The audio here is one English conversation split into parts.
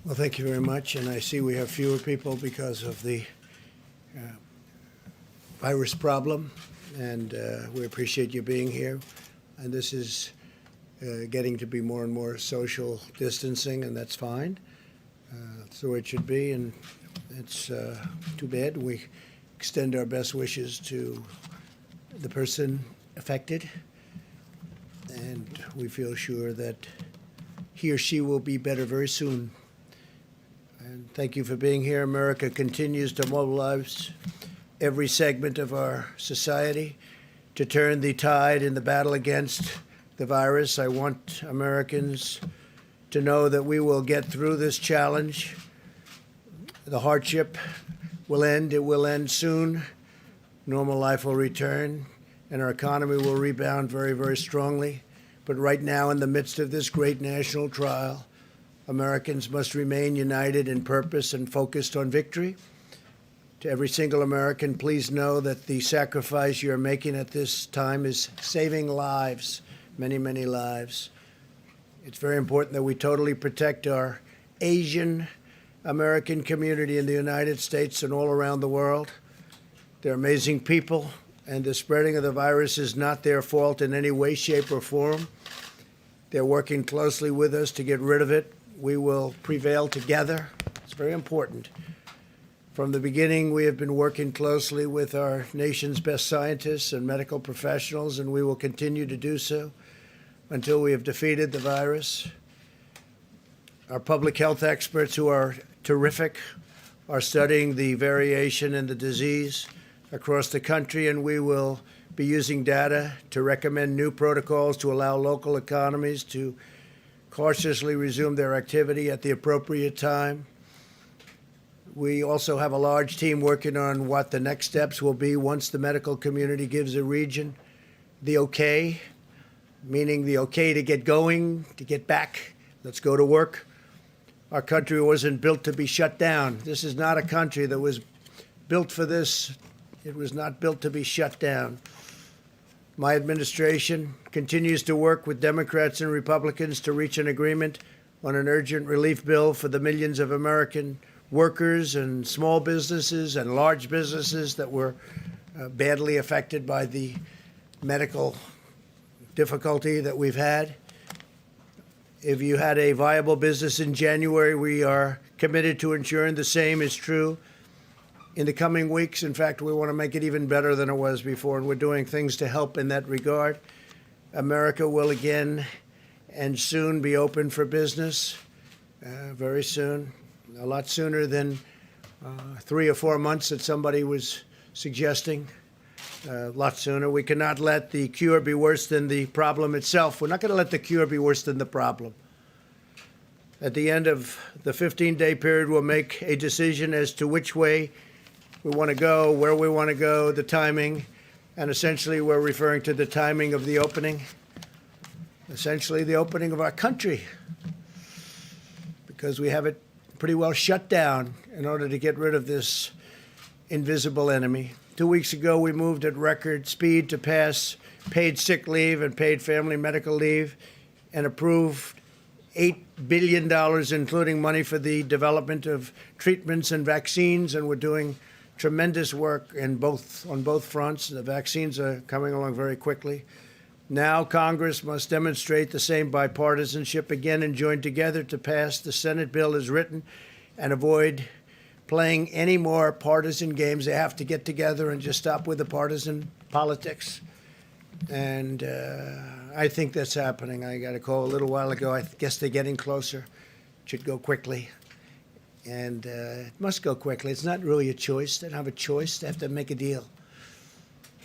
Well, thank you very much. And I see we have fewer people because of the uh, virus problem. And we appreciate you being here. And this is getting to be more and more social distancing, and that's fine. That's the way it should be. And it's too bad. We extend our best wishes to the person affected. And we feel sure that he or she will be better very soon. And thank you for being here. America continues to mobilize every segment of our society to turn the tide in the battle against the virus. I want Americans to know that we will get through this challenge. The hardship will end. It will end soon. Normal life will return, and our economy will rebound very, very strongly. But right now, in the midst of this great national trial, Americans must remain united in purpose and focused on victory. To every single American, please know that the sacrifice you're making at this time is saving lives, many, many lives. It's very important that we totally protect our Asian American community in the United States and all around the world. They're amazing people, and the spreading of the virus is not their fault in any way, shape, or form. They're working closely with us to get rid of it. We will prevail together. It's very important. From the beginning, we have been working closely with our nation's best scientists and medical professionals, and we will continue to do so until we have defeated the virus. Our public health experts, who are terrific, are studying the variation in the disease across the country, and we will be using data to recommend new protocols to allow local economies to cautiously resume their activity at the appropriate time. We also have a large team working on what the next steps will be once the medical community gives a region the okay, meaning the okay to get going, to get back. Let's go to work. Our country wasn't built to be shut down. This is not a country that was built for this. It was not built to be shut down. My administration continues to work with Democrats and Republicans to reach an agreement on an urgent relief bill for the millions of American workers and small businesses and large businesses that were badly affected by the medical difficulty that we've had. If you had a viable business in January, we are committed to ensuring the same is true in the coming weeks. In fact, we want to make it even better than it was before, and we're doing things to help in that regard. America will again and soon be open for business, very soon, a lot sooner than 3 or 4 months that somebody was suggesting, a lot sooner. We cannot let the cure be worse than the problem itself. We're not going to let the cure be worse than the problem. At the end of the 15-day period, we'll make a decision as to which way we want to go, where we want to go, the timing, and essentially we're referring to the timing of the opening, essentially the opening of our country, because we have it pretty well shut down in order to get rid of this invisible enemy. 2 weeks ago, we moved at record speed to pass paid sick leave and paid family medical leave and approved $8 billion, including money for the development of treatments and vaccines, and we're doing tremendous work on both fronts. The vaccines are coming along very quickly. Now Congress must demonstrate the same bipartisanship again and join together to pass the Senate bill as written and avoid playing any more partisan games. They have to get together and just stop with the partisan politics. And I think that's happening. I got a call a little while ago. I guess they're getting closer. It should go quickly. And it must go quickly. It's not really a choice. They don't have a choice. They have to make a deal.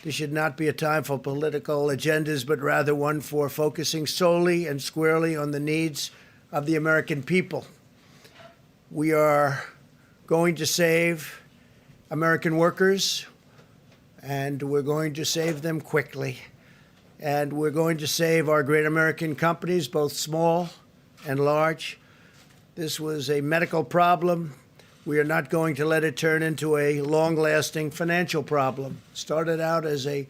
This should not be a time for political agendas, but rather one for focusing solely and squarely on the needs of the American people. We are going to save American workers, and we're going to save them quickly. And we're going to save our great American companies, both small and large. This was a medical problem. We are not going to let it turn into a long-lasting financial problem. It started out as a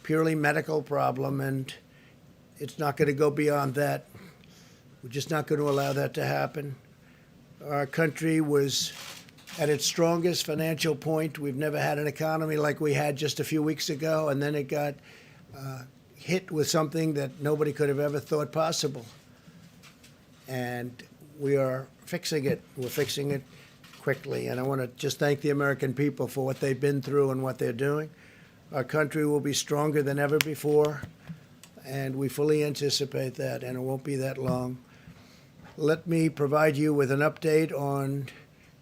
purely medical problem, and it's not going to go beyond that. We're just not going to allow that to happen. our country was at its strongest financial point. We've never had an economy like we had just a few weeks ago, and then it got hit with something that nobody could have ever thought possible. And we are fixing it. We're fixing it quickly. And I want to just thank the American people for what they've been through and what they're doing. Our country will be stronger than ever before, and we fully anticipate that, and it won't be that long. Let me provide you with an update on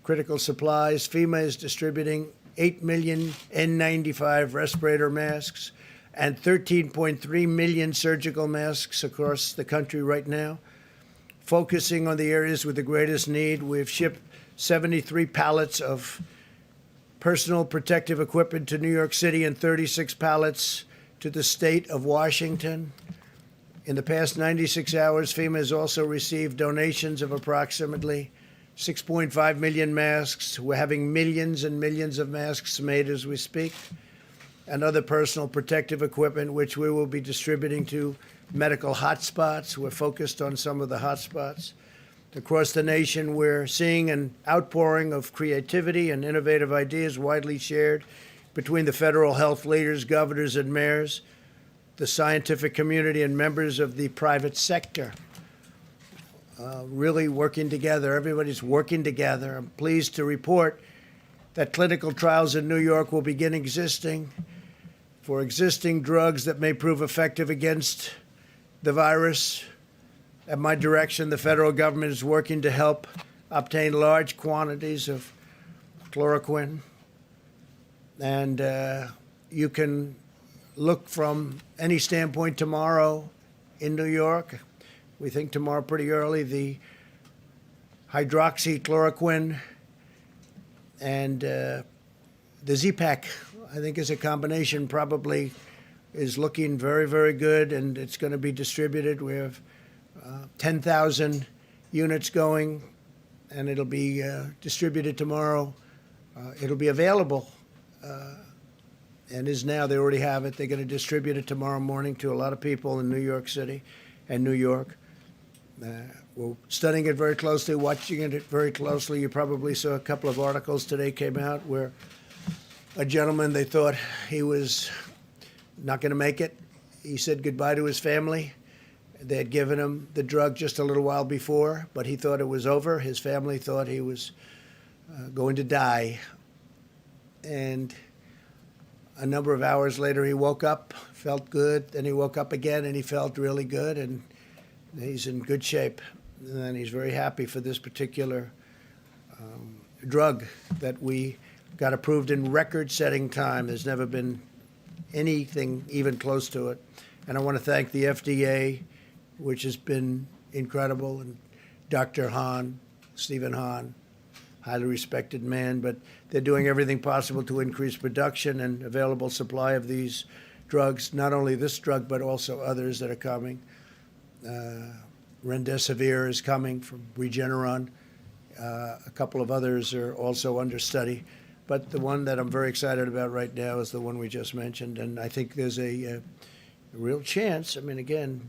critical supplies. FEMA is distributing 8 million N95 respirator masks and 13.3 million surgical masks across the country right now. Focusing on the areas with the greatest need, we've shipped 73 pallets of personal protective equipment to New York City and 36 pallets to the state of Washington. In the past 96 hours, FEMA has also received donations of approximately 6.5 million masks. We're having millions and millions of masks made as we speak, and other personal protective equipment, which we will be distributing to medical hotspots. We're focused on some of the hotspots. Across the nation, we're seeing an outpouring of creativity and innovative ideas widely shared between the federal health leaders, governors, and mayors, the scientific community, and members of the private sector. Really working together. Everybody's working together. I'm pleased to report that clinical trials in New York will begin existing for existing drugs that may prove effective against the virus. At my direction, the federal government is working to help obtain large quantities of chloroquine. And you can look from any standpoint tomorrow in New York. We think tomorrow pretty early, the hydroxychloroquine and the Z-Pak, I think, is a combination, probably is looking very, very good, and it's going to be distributed. We have 10,000 units going, and it'll be distributed tomorrow. It'll be available, and is now. They already have it. They're going to distribute it tomorrow morning to a lot of people in New York City and New York. We're studying it very closely, watching it very closely. You probably saw a couple of articles today came out where a gentleman, they thought he was not going to make it. He said goodbye to his family. They had given him the drug just a little while before, but he thought it was over. His family thought he was going to die. And a number of hours later, he woke up, felt good. Then he woke up again, and he felt really good, and he's in good shape. And he's very happy for this particular drug that we got approved in record-setting time. There's never been anything even close to it. And I want to thank the FDA, which has been incredible, and Dr. Hahn, Stephen Hahn, highly respected man, but they're doing everything possible to increase production and available supply of these drugs, not only this drug, but also others that are coming. Remdesivir is coming from Regeneron. A couple of others are also under study. But the one that I'm very excited about right now is the one we just mentioned, and I think there's a real chance. I mean, again,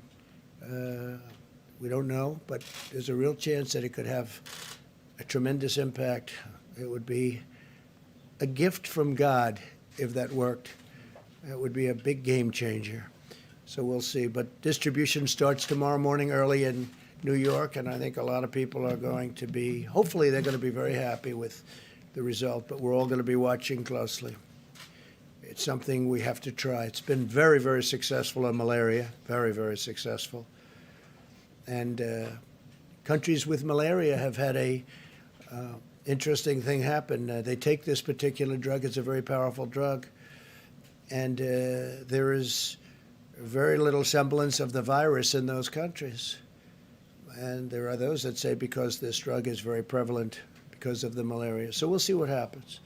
we don't know, but there's a real chance that it could have a tremendous impact. It would be a gift from God if that worked. It would be a big game changer. So we'll see. But distribution starts tomorrow morning early in New York, and I think a lot of people are going to be, hopefully they're going to be very happy with the result, but we're all going to be watching closely. It's something we have to try. It's been very, very successful in malaria, very, very successful. And countries with malaria have had a interesting thing happen. They take this particular drug. It's a very powerful drug. And there is very little semblance of the virus in those countries. And there are those that say because this drug is very prevalent because of the malaria. So we'll see what happens.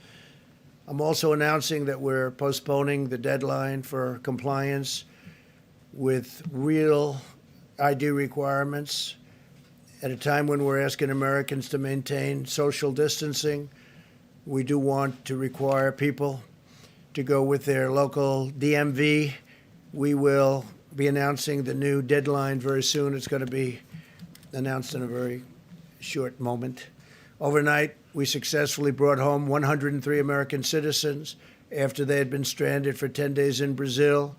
I'm also announcing that we're postponing the deadline for compliance with real ID requirements at a time when we're asking Americans to maintain social distancing. We do want to require people to go with their local DMV. We will be announcing the new deadline very soon. It's going to be announced in a very short moment. Overnight, we successfully brought home 103 American citizens after they had been stranded for 10 days in Brazil.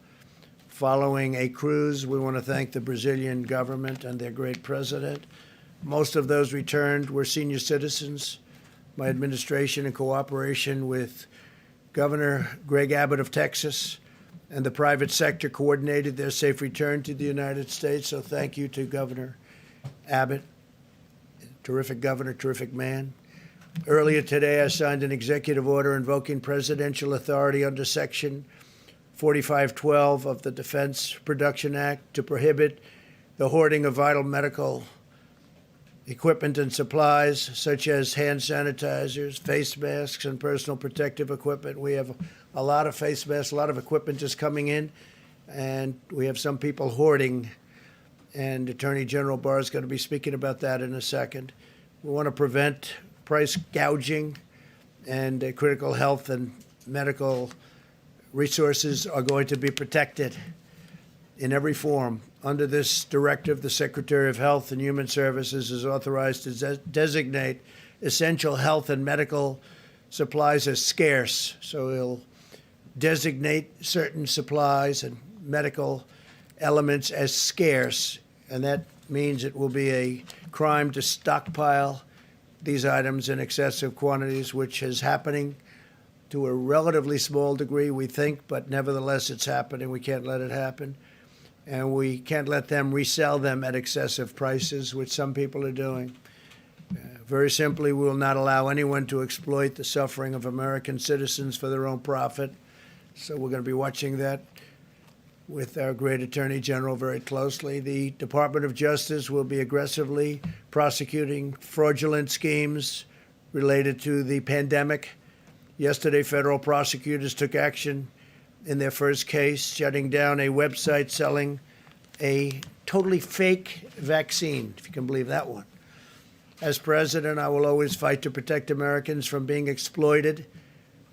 Following a cruise, we want to thank the Brazilian government and their great president. Most of those returned were senior citizens. My administration, in cooperation with Governor Greg Abbott of Texas and the private sector, coordinated their safe return to the United States. So thank you to Governor Abbott. Terrific governor, terrific man. Earlier today, I signed an executive order invoking presidential authority under Section 4512 of the Defense Production Act to prohibit the hoarding of vital medical equipment and supplies, such as hand sanitizers, face masks, and personal protective equipment. We have a lot of face masks, a lot of equipment just coming in, and we have some people hoarding. And Attorney General Barr is going to be speaking about that in a second. We want to prevent price gouging, and critical health and medical resources are going to be protected in every form. Under this directive, the Secretary of Health and Human Services is authorized to designate essential health and medical supplies as scarce. So he'll designate certain supplies and medical elements as scarce, and that means it will be a crime to stockpile these items in excessive quantities, which is happening to a relatively small degree, we think, but nevertheless it's happening. We can't let it happen. And we can't let them resell them at excessive prices, which some people are doing. Very simply, we will not allow anyone to exploit the suffering of American citizens for their own profit. So we're going to be watching that with our great Attorney General very closely. The Department of Justice will be aggressively prosecuting fraudulent schemes related to the pandemic. Yesterday, federal prosecutors took action in their first case, shutting down a website selling a totally fake vaccine, if you can believe that one. As president, I will always fight to protect Americans from being exploited.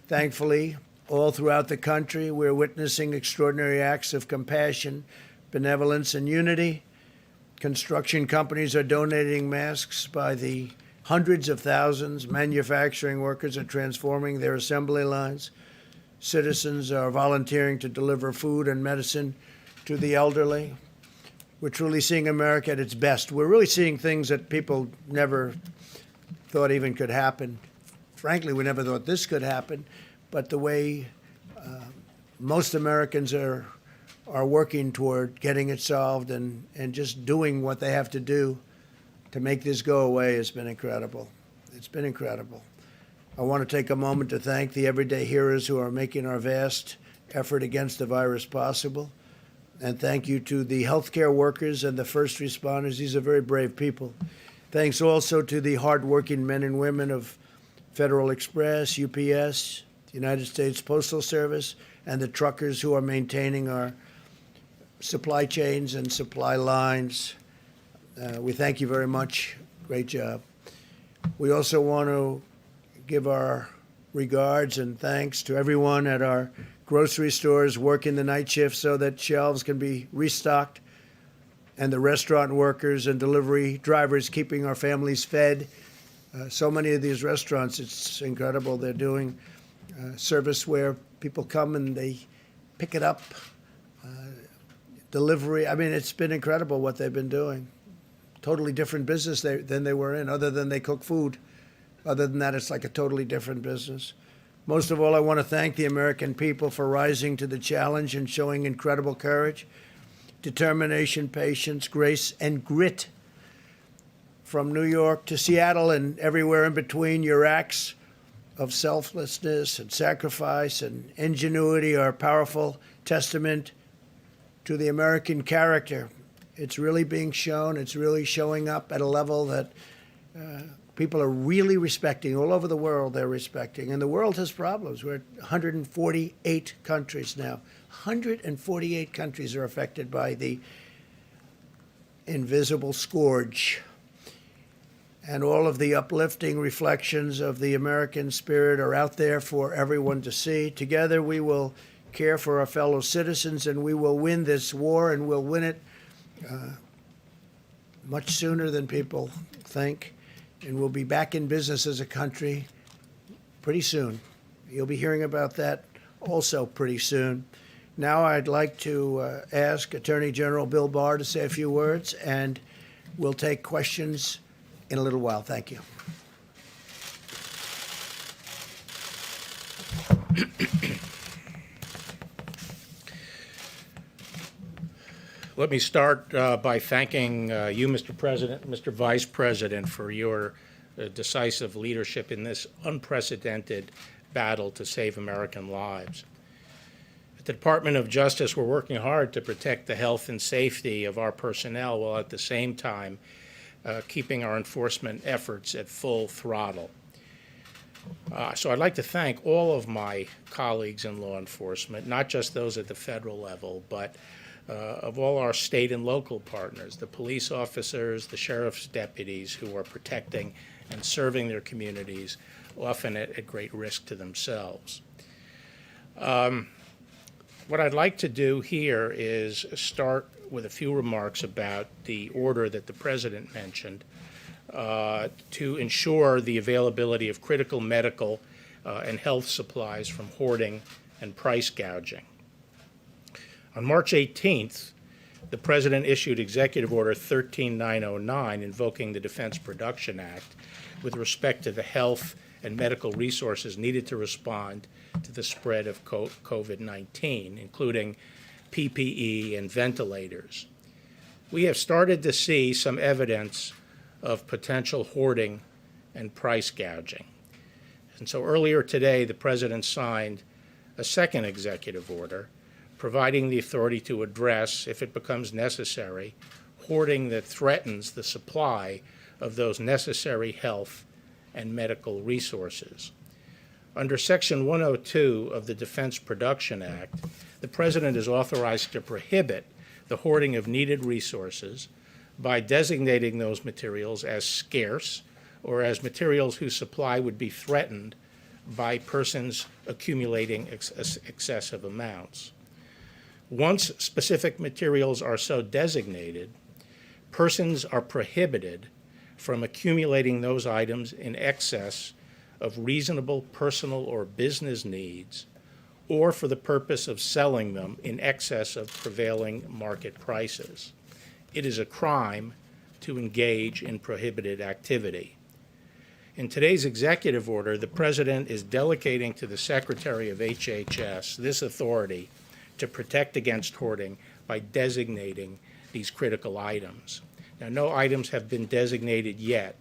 Thankfully, all throughout the country, we're witnessing extraordinary acts of compassion, benevolence, and unity. Construction companies are donating masks by the hundreds of thousands. Manufacturing workers are transforming their assembly lines. Citizens are volunteering to deliver food and medicine to the elderly. We're truly seeing America at its best. We're really seeing things that people never thought even could happen. Frankly, we never thought this could happen. But the way most Americans are working toward getting it solved and just doing what they have to do to make this go away has been incredible. It's been incredible. I want to take a moment to thank the everyday heroes who are making our vast effort against the virus possible. And thank you to the healthcare workers and the first responders. These are very brave people. Thanks also to the hardworking men and women of Federal Express, UPS, United States Postal Service, and the truckers who are maintaining our supply chains and supply lines. We thank you very much. Great job. We also want to give our regards and thanks to everyone at our grocery stores working the night shift so that shelves can be restocked, and the restaurant workers and delivery drivers keeping our families fed. So many of these restaurants, it's incredible. They're doing service where people come and they pick it up, delivery. I mean, it's been incredible what they've been doing. Totally different business than they were in, other than they cook food. Other than that, it's like a totally different business. Most of all, I want to thank the American people for rising to the challenge and showing incredible courage, determination, patience, grace, and grit. From New York to Seattle and everywhere in between, your acts of selflessness and sacrifice and ingenuity are a powerful testament to the American character. It's really being shown. It's really showing up at a level that people are really respecting. All over the world, they're respecting. And the world has problems. We're at 148 countries now. 148 countries are affected by the invisible scourge. And all of the uplifting reflections of the American spirit are out there for everyone to see. Together, we will care for our fellow citizens, and we will win this war, and we'll win it much sooner than people think. and we'll be back in business as a country pretty soon. You'll be hearing about that also pretty soon. Now I'd like to ask Attorney General Bill Barr to say a few words, and we'll take questions in a little while. Thank you. Let me start by thanking you, Mr. President, and Mr. Vice President, for your decisive leadership in this unprecedented battle to save American lives. At the Department of Justice, we're working hard to protect the health and safety of our personnel while at the same time keeping our enforcement efforts at full throttle. So I'd like to thank all of my colleagues in law enforcement, not just those at the federal level, but of all our state and local partners, the police officers, the sheriff's deputies who are protecting and serving their communities, often at great risk to themselves. What I'd like to do here is start with a few remarks about the order that the President mentioned to ensure the availability of critical medical and health supplies from hoarding and price gouging. On March 18th, the President issued Executive Order 13909 invoking the Defense Production Act with respect to the health and medical resources needed to respond to the spread of COVID-19, including PPE and ventilators. We have started to see some evidence of potential hoarding and price gouging. And so earlier today, the President signed a second executive order providing the authority to address, if it becomes necessary, hoarding that threatens the supply of those necessary health and medical resources. Under Section 102 of the Defense Production Act, the President is authorized to prohibit the hoarding of needed resources by designating those materials as scarce or as materials whose supply would be threatened by persons accumulating excessive amounts. Once specific materials are so designated, persons are prohibited from accumulating those items in excess of reasonable personal or business needs or for the purpose of selling them in excess of prevailing market prices. It is a crime to engage in prohibited activity. In today's executive order, the President is delegating to the Secretary of HHS this authority to protect against hoarding by designating these critical items. Now, no items have been designated yet,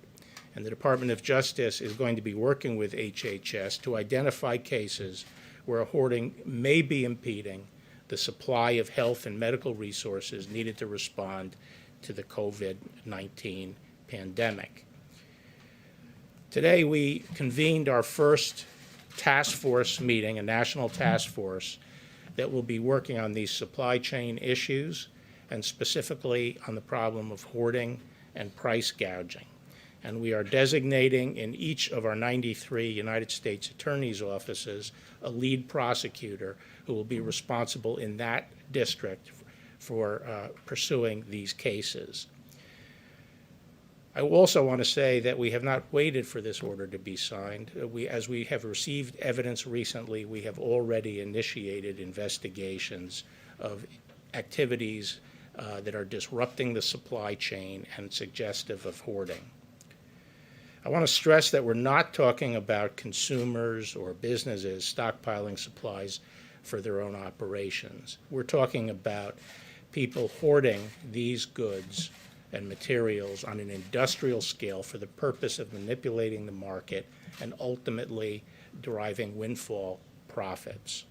and the Department of Justice is going to be working with HHS to identify cases where hoarding may be impeding the supply of health and medical resources needed to respond to the COVID-19 pandemic. Today, we convened our first task force meeting, a national task force, that will be working on these supply chain issues and specifically on the problem of hoarding and price gouging. And we are designating in each of our 93 United States Attorney's offices a lead prosecutor who will be responsible in that district for pursuing these cases. I also want to say that we have not waited for this order to be signed. As we have received evidence recently, we have already initiated investigations of activities that are disrupting the supply chain and suggestive of hoarding. I want to stress that we're not talking about consumers or businesses stockpiling supplies for their own operations. We're talking about people hoarding these goods and materials on an industrial scale for the purpose of manipulating the market and ultimately deriving windfall profits.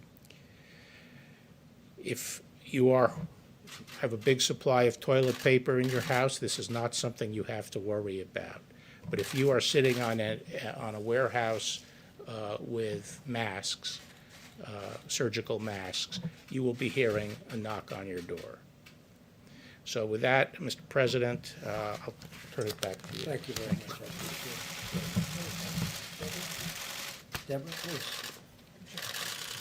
If you have a big supply of toilet paper in your house, this is not something you have to worry about. But if you are sitting on a warehouse with masks, surgical masks, you will be hearing a knock on your door. So with that, Mr. President, I'll turn it back to you. Thank you very much. I appreciate it. Deborah, please.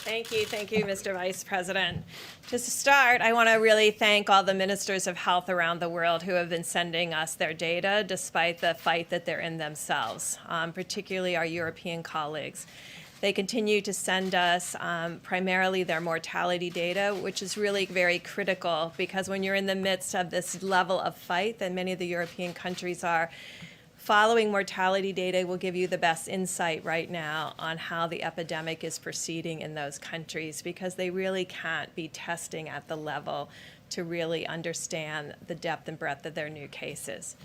Thank you, Mr. Vice President. To start, I want to really thank all the ministers of health around the world who have been sending us their data despite the fight that they're in themselves, particularly our European colleagues. They continue to send us primarily their mortality data, which is really very critical because when you're in the midst of this level of fight that many of the European countries are, following mortality data will give you the best insight right now on how the epidemic is proceeding in those countries because they really can't be testing at the level to really understand the depth and breadth of their new cases.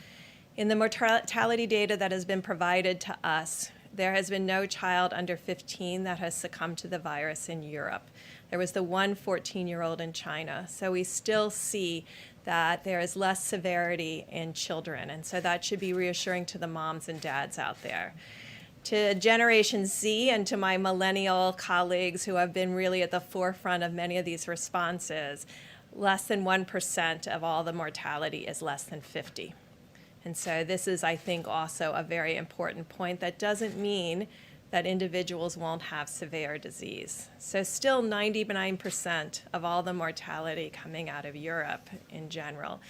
In the mortality data that has been provided to us, there has been no child under 15 that has succumbed to the virus in Europe. There was the one 14-year-old in China. So we still see that there is less severity in children. And so that should be reassuring to the moms and dads out there. To Generation Z and to my millennial colleagues who have been really at the forefront of many of these responses, less than 1% of all the mortality is less than 50. And so this is, I think, also a very important point. That doesn't mean that individuals won't have severe disease. So still 99% of all the mortality coming out of Europe in general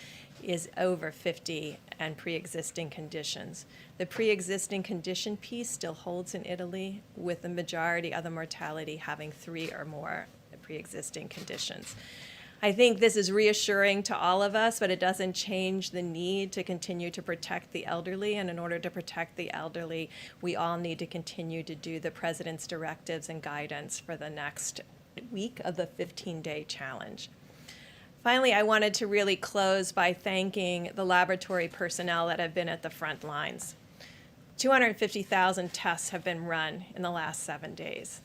is over 50 and pre-existing conditions. The pre-existing condition piece still holds in Italy, with the majority of the mortality having 3 or more pre-existing conditions. I think this is reassuring to all of us, but it doesn't change the need to continue to protect the elderly. And in order to protect the elderly, we all need to continue to do the President's directives and guidance for the next week of the 15-day challenge. Finally, I wanted to really close by thanking the laboratory personnel that have been at the front lines. 250,000 tests have been run in the last 7 days.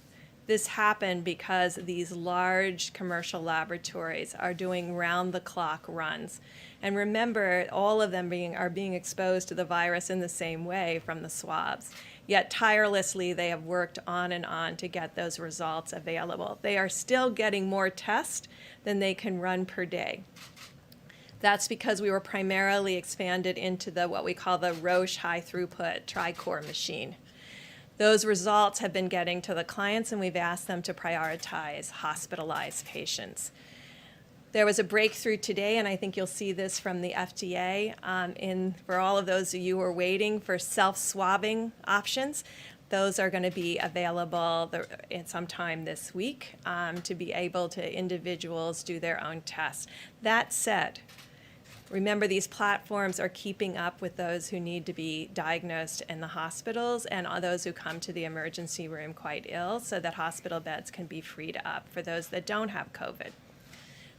This happened because these large commercial laboratories are doing round-the-clock runs. And remember, all of them are being exposed to the virus in the same way from the swabs. Yet tirelessly, they have worked on and on to get those results available. They are still getting more tests than they can run per day. That's because we were primarily expanded into what we call the Roche high-throughput tri-core machine. Those results have been getting to the clients, and we've asked them to prioritize hospitalized patients. There was a breakthrough today, and I think you'll see this from the FDA, for all of those of you who are waiting for self-swabbing options. Those are going to be available sometime this week to be able to individuals do their own tests. That said, remember, these platforms are keeping up with those who need to be diagnosed in the hospitals and those who come to the emergency room quite ill so that hospital beds can be freed up for those that don't have COVID.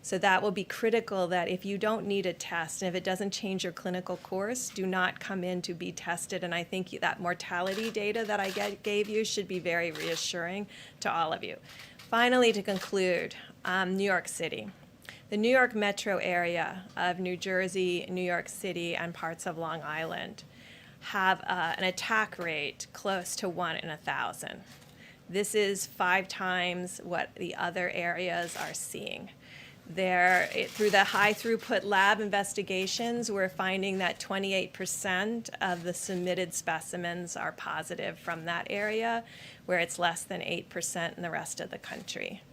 So that will be critical that if you don't need a test and if it doesn't change your clinical course, do not come in to be tested. And I think that mortality data that I gave you should be very reassuring to all of you. Finally, to conclude, New York City. The New York metro area of New Jersey, New York City, and parts of Long Island have an attack rate close to 1 in 1,000. This is 5 times what the other areas are seeing. Through the high-throughput lab investigations, we're finding that 28% of the submitted specimens are positive from that area, where it's less than 8% in the rest of the country.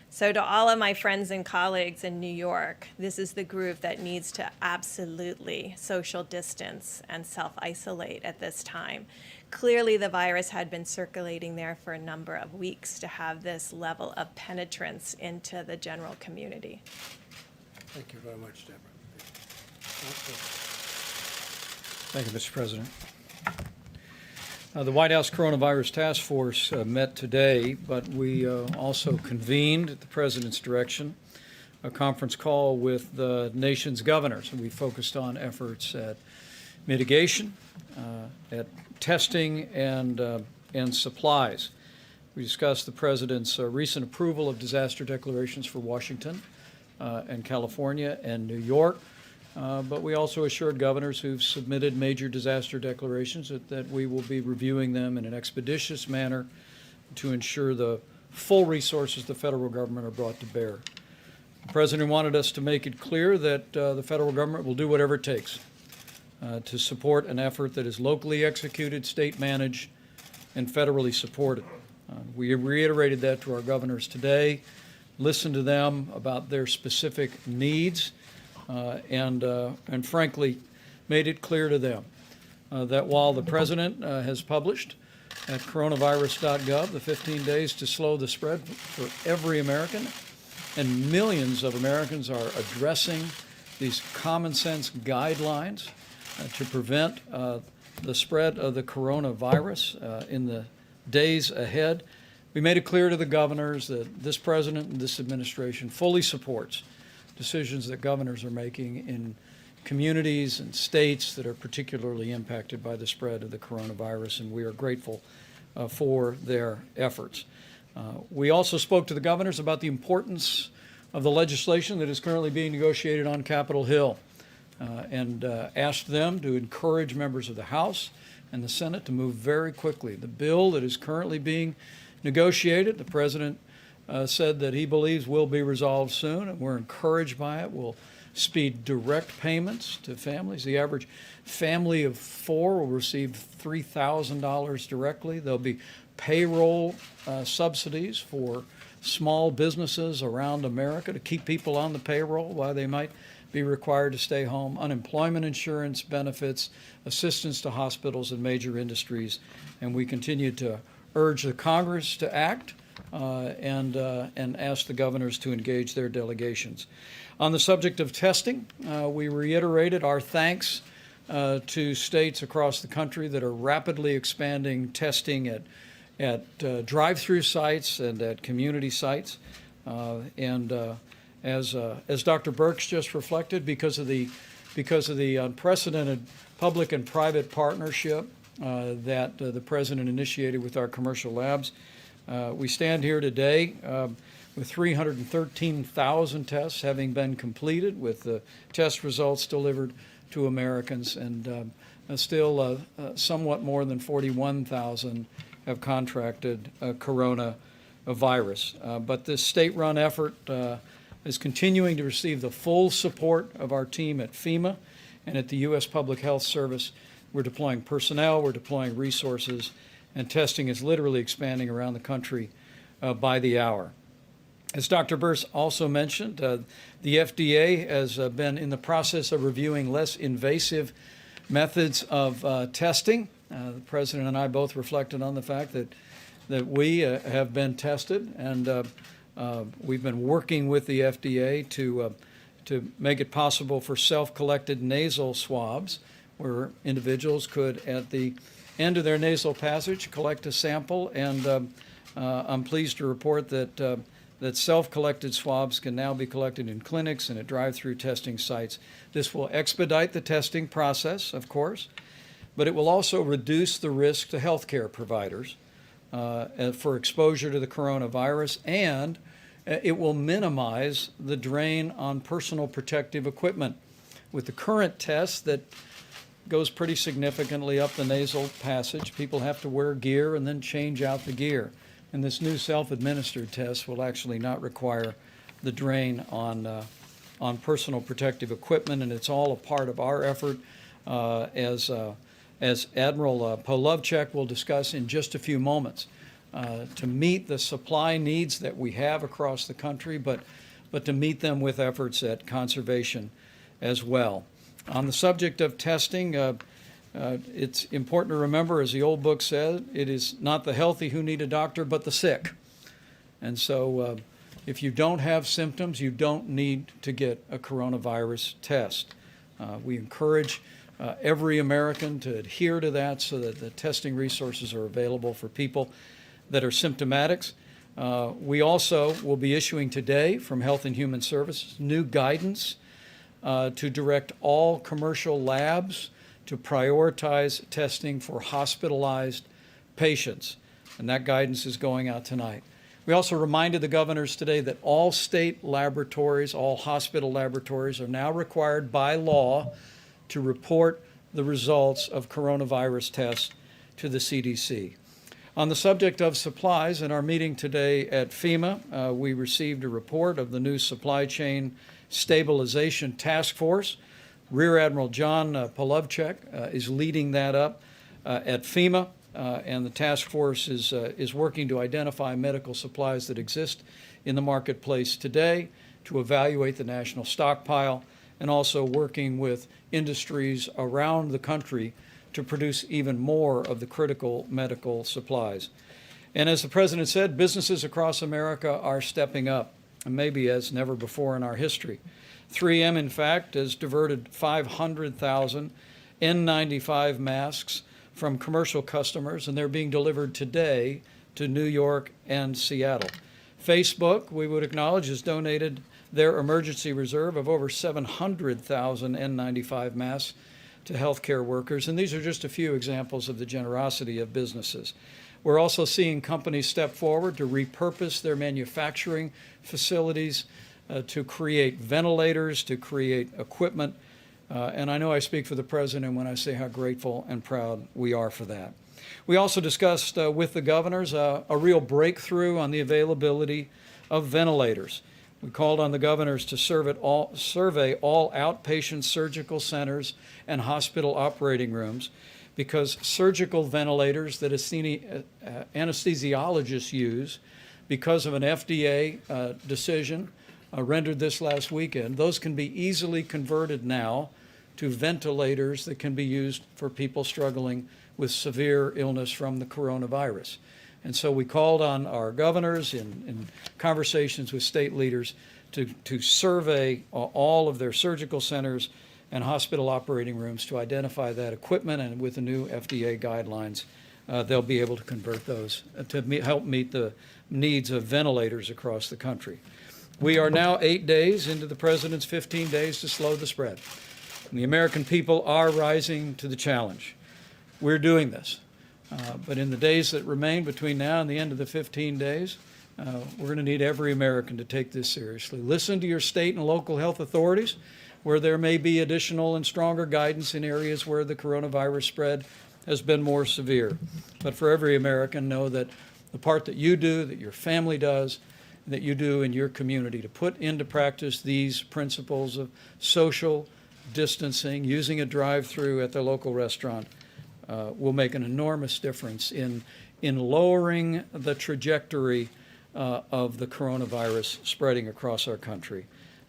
So to all of my friends and colleagues in New York, this is the group that needs to absolutely social distance and self-isolate at this time. Clearly, the virus had been circulating there for a number of weeks to have this level of penetrance into the general community. Thank you very much, Deborah. Thank you, Mr. President. The White House Coronavirus Task Force met today, but we also convened, at the President's direction, a conference call with the nation's governors. And we focused on efforts at mitigation, at testing, and supplies. We discussed the President's recent approval of disaster declarations for Washington and California and New York. But we also assured governors who've submitted major disaster declarations that we will be reviewing them in an expeditious manner to ensure the full resources the federal government are brought to bear. The President wanted us to make it clear that the federal government will do whatever it takes to support an effort that is locally executed, state managed, and federally supported. We reiterated that to our governors today. listened to them about their specific needs, and frankly, made it clear to them that while the President has published at coronavirus.gov the 15 days to slow the spread for every American, and millions of Americans are addressing these common sense guidelines to prevent the spread of the coronavirus in the days ahead. We made it clear to the governors that this president and this administration fully supports decisions that governors are making in communities and states that are particularly impacted by the spread of the coronavirus, and we are grateful for their efforts. We also spoke to the governors about the importance of the legislation that is currently being negotiated on Capitol Hill, and asked them to encourage members of the House and the Senate to move very quickly. The bill that is currently being negotiated, the President said that he believes will be resolved soon, and we're encouraged by it. We'll speed direct payments to families. The average family of four will receive $3,000 directly. There'll be payroll subsidies for small businesses around America to keep people on the payroll while they might be required to stay home, unemployment insurance benefits, assistance to hospitals and major industries. And we continue to urge the Congress to act and ask the governors to engage their delegations. On the subject of testing, we reiterated our thanks to states across the country that are rapidly expanding testing at drive-through sites and at community sites. As Dr. Birx just reflected, because of the unprecedented public and private partnership that the President initiated with our commercial labs, we stand here today with 313,000 tests having been completed, with the test results delivered to Americans, and still somewhat more than 41,000 have contracted coronavirus. But this state-run effort is continuing to receive the full support of our team at FEMA and at the U.S. Public Health Service. We're deploying personnel, we're deploying resources, and testing is literally expanding around the country by the hour. As Dr. Birx also mentioned, the FDA has been in the process of reviewing less invasive methods of testing. The President and I both reflected on the fact that we have been tested, and we've been working with the FDA to make it possible for self-collected nasal swabs, where individuals could, at the end of their nasal passage, collect a sample. And I'm pleased to report that self-collected swabs can now be collected in clinics and at drive-through testing sites. This will expedite the testing process, of course, but it will also reduce the risk to healthcare providers for exposure to the coronavirus, and it will minimize the drain on personal protective equipment. With the current test that goes pretty significantly up the nasal passage, people have to wear gear and then change out the gear. And this new self-administered test will actually not require the drain on personal protective equipment, and it's all a part of our effort, as Admiral Polovchek will discuss in just a few moments, to meet the supply needs that we have across the country, but to meet them with efforts at conservation as well. On the subject of testing, it's important to remember, as the old book said, it is not the healthy who need a doctor, but the sick. And so if you don't have symptoms, you don't need to get a coronavirus test. We encourage every American to adhere to that so that the testing resources are available for people that are symptomatics. We also will be issuing today from Health and Human Services new guidance to direct all commercial labs to prioritize testing for hospitalized patients. And that guidance is going out tonight. We also reminded the governors today that all state laboratories, all hospital laboratories, are now required by law to report the results of coronavirus tests to the CDC. On the subject of supplies, in our meeting today at FEMA, we received a report of the new Supply Chain Stabilization Task Force. Rear Admiral John Polovchek is leading that up at FEMA. and the task force is working to identify medical supplies that exist in the marketplace today, to evaluate the national stockpile, and also working with industries around the country to produce even more of the critical medical supplies. And as the President said, businesses across America are stepping up, and maybe as never before in our history. 3M, in fact, has diverted 500,000 N95 masks from commercial customers, and they're being delivered today to New York and Seattle. Facebook, we would acknowledge, has donated their emergency reserve of over 700,000 N95 masks to healthcare workers, and these are just a few examples of the generosity of businesses. We're also seeing companies step forward to repurpose their manufacturing facilities to create ventilators, to create equipment, and I know I speak for the President when I say how grateful and proud we are for that. We also discussed with the governors a real breakthrough on the availability of ventilators. We called on the governors to survey all outpatient surgical centers and hospital operating rooms, because surgical ventilators that anesthesiologists use, because of an FDA decision rendered this last weekend, those can be easily converted now to ventilators that can be used for people struggling with severe illness from the coronavirus. And so we called on our governors in conversations with state leaders to survey all of their surgical centers and hospital operating rooms to identify that equipment, and with the new FDA guidelines, they'll be able to convert those to help meet the needs of ventilators across the country. We are now 8 days into the President's 15 days to slow the spread. And the American people are rising to the challenge. We're doing this. But in the days that remain between now and the end of the 15 days, we're going to need every American to take this seriously. Listen to your state and local health authorities, where there may be additional and stronger guidance in areas where the coronavirus spread has been more severe. But for every American, know that the part that you do, that your family does, that you do in your community to put into practice these principles of social distancing, using a drive-through at the local restaurant, will make an enormous difference in lowering the trajectory of the coronavirus spreading across our country.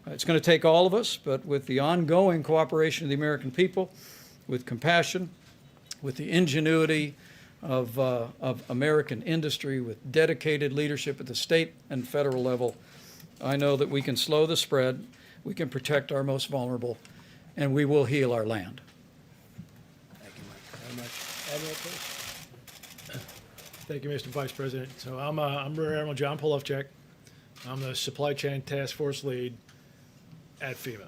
It's going to take all of us, but with the ongoing cooperation of the American people, with compassion, with the ingenuity of American industry, with dedicated leadership at the state and federal level, I know that we can slow the spread, we can protect our most vulnerable, and we will heal our land. Thank you, Mike, very much. Admiral, please. Thank you, Mr. Vice President. So I'm Rear Admiral John Polofchek. I'm the Supply Chain Task Force Lead at FEMA.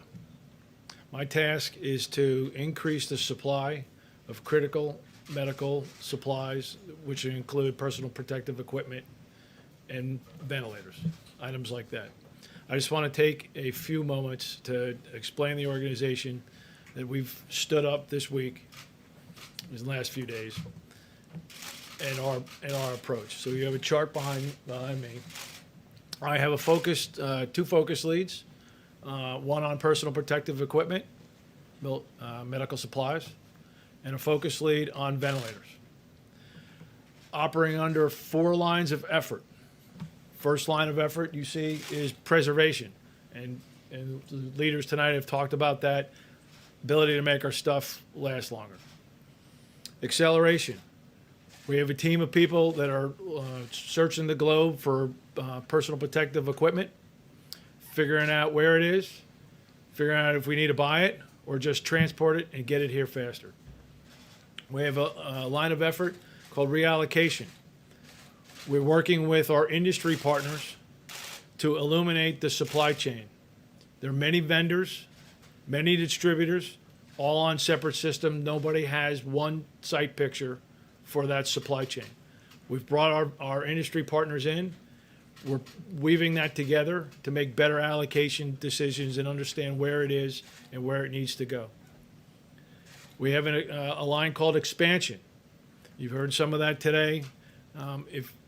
My task is to increase the supply of critical medical supplies, which include personal protective equipment and ventilators, items like that. I just want to take a few moments to explain the organization that we've stood up this week, these last few days, and our approach. So you have a chart behind me. I have two focus leads, one on personal protective equipment, medical supplies, and a focus lead on ventilators. Operating under 4 lines of effort. First line of effort you see is preservation, and the leaders tonight have talked about that ability to make our stuff last longer. Acceleration. We have a team of people that are searching the globe for personal protective equipment, figuring out where it is, figuring out if we need to buy it or just transport it and get it here faster. We have a line of effort called reallocation. We're working with our industry partners to illuminate the supply chain. There are many vendors, many distributors, all on separate systems. Nobody has one site picture for that supply chain. We've brought our industry partners in. We're weaving that together to make better allocation decisions and understand where it is and where it needs to go. We have a line called expansion. You've heard some of that today.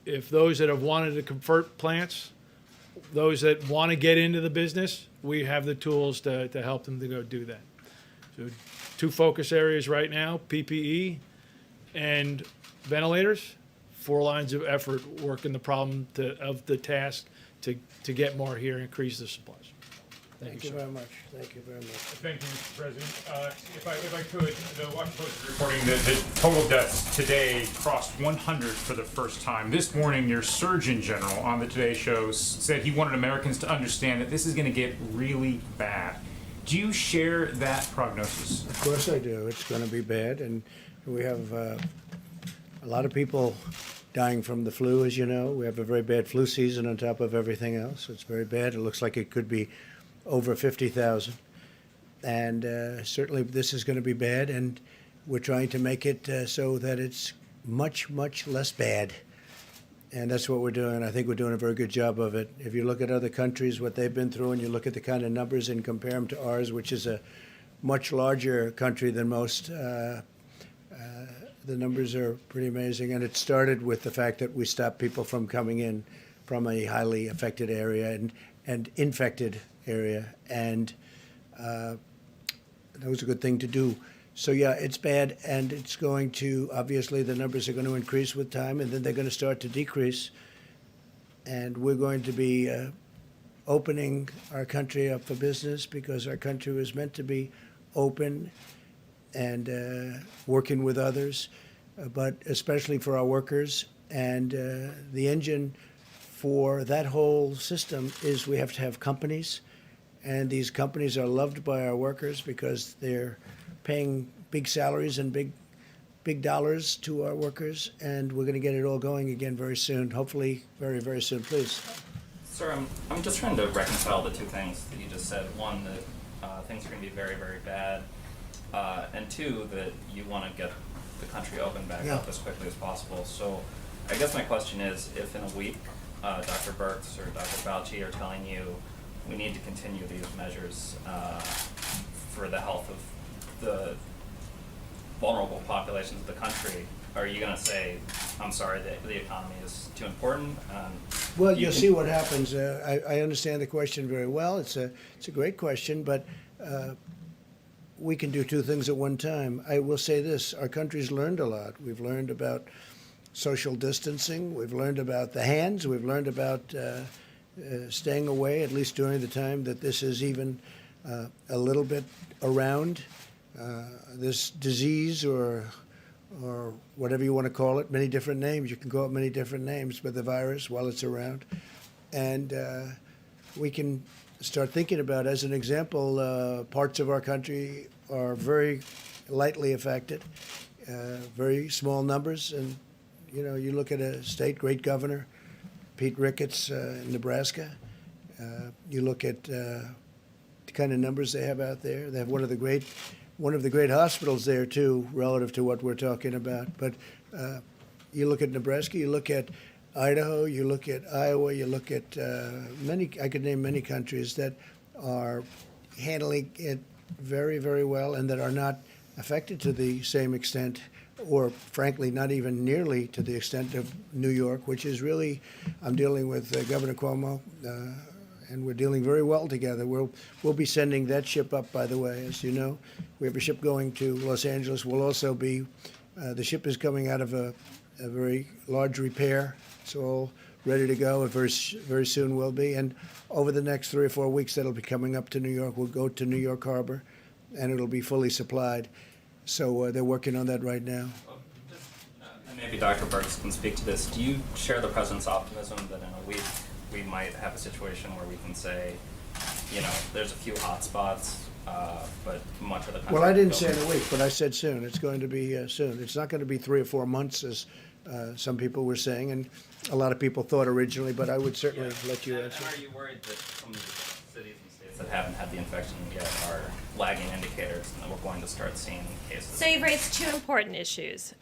If those that have wanted to convert plants, those that want to get into the business, we have the tools to help them to go do that. So 2 focus areas right now, PPE and ventilators, 4 lines of effort working the problem of the task to get more here, increase the supplies. Thank you very much. Thank you very much. Thank you, Mr. President. If I could, the Washington Post is reporting that the total deaths today crossed 100 for the first time. This morning, your Surgeon General on the Today Show said he wanted Americans to understand that this is going to get really bad. Do you share that prognosis? Of course I do. It's going to be bad, and we have a lot of people dying from the flu, as you know. We have a very bad flu season on top of everything else. It's very bad. It looks like it could be over 50,000. And certainly this is going to be bad, and we're trying to make it so that it's much, much less bad. And that's what we're doing. I think we're doing a very good job of it. If you look at other countries, what they've been through, and you look at the kind of numbers and compare them to ours, which is a much larger country than most, the numbers are pretty amazing. And it started with the fact that we stopped people from coming in from a highly affected area and infected area. And that was a good thing to do. So yeah, it's bad, and it's going to, obviously the numbers are going to increase with time, and then they're going to start to decrease. And we're going to be opening our country up for business, because our country was meant to be open and working with others, but especially for our workers. And the engine for that whole system is we have to have companies, and these companies are loved by our workers because they're paying big salaries and big dollars to our workers, and we're going to get it all going again very soon, hopefully very, very soon. Please. Sir, I'm just trying to reconcile the two things that you just said. One, that things are going to be very, very bad, and two, that you want to get the country open back up as quickly as possible. So I guess my question is, if in a week Dr. Birx or Dr. Fauci are telling you we need to continue these measures for the health of the vulnerable populations of the country, are you going to say, I'm sorry, the economy is too important? Well, you'll see what happens. I understand the question very well. It's a great question, but we can do two things at one time. I will say this: our country's learned a lot. We've learned about social distancing. We've learned about the hands. We've learned about staying away, at least during the time that this is even a little bit around. This disease, or whatever you want to call it, many different names. You can call it many different names, but the virus, while it's around. And we can start thinking about, as an example, parts of our country are very lightly affected, very small numbers. And, you know, you look at a state, great governor, Pete Ricketts in Nebraska. You look at the kind of numbers they have out there. They have one of the great hospitals there too, relative to what we're talking about. But you look at Nebraska, you look at Idaho, you look at Iowa, you look at many. I could name many countries that are handling it very, very well, and that are not affected to the same extent, or frankly, not even nearly to the extent of New York, which is really. I'm dealing with Governor Cuomo. And we're dealing very well together. We'll be sending that ship up, by the way, as you know. We have a ship going to Los Angeles. We'll also be, the ship is coming out of a very large repair. It's all ready to go. It very soon will be. And over the next 3 or 4 weeks, that'll be coming up to New York. We'll go to New York Harbor, and it'll be fully supplied. So they're working on that right now. And maybe Dr. Birx can speak to this. Do you share the President's optimism that in a week we might have a situation where we can say, you know, there's a few hot spots, but much of the country... Well, I didn't say in a week, but I said soon. It's going to be soon. It's not going to be 3 or 4 months, as some people were saying, and a lot of people thought originally, but I would certainly let you answer. And are you worried that some of the cities and states that haven't had the infection yet are lagging indicators, and that we're going to start seeing cases? So you've raised two important issues.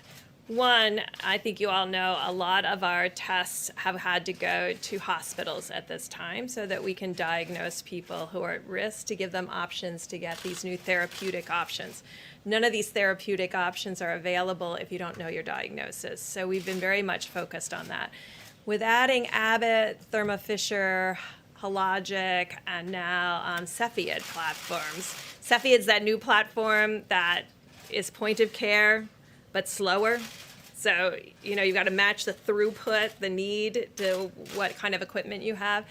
One, I think you all know a lot of our tests have had to go to hospitals at this time so that we can diagnose people who are at risk, to give them options to get these new therapeutic options. None of these therapeutic options are available if you don't know your diagnosis. So we've been very much focused on that. With adding Abbott, Thermo Fisher, Hologic, and now Cepheid platforms. Cepheid's that new platform that is point of care, but slower. So, you've got to match the throughput, the need to what kind of equipment you have.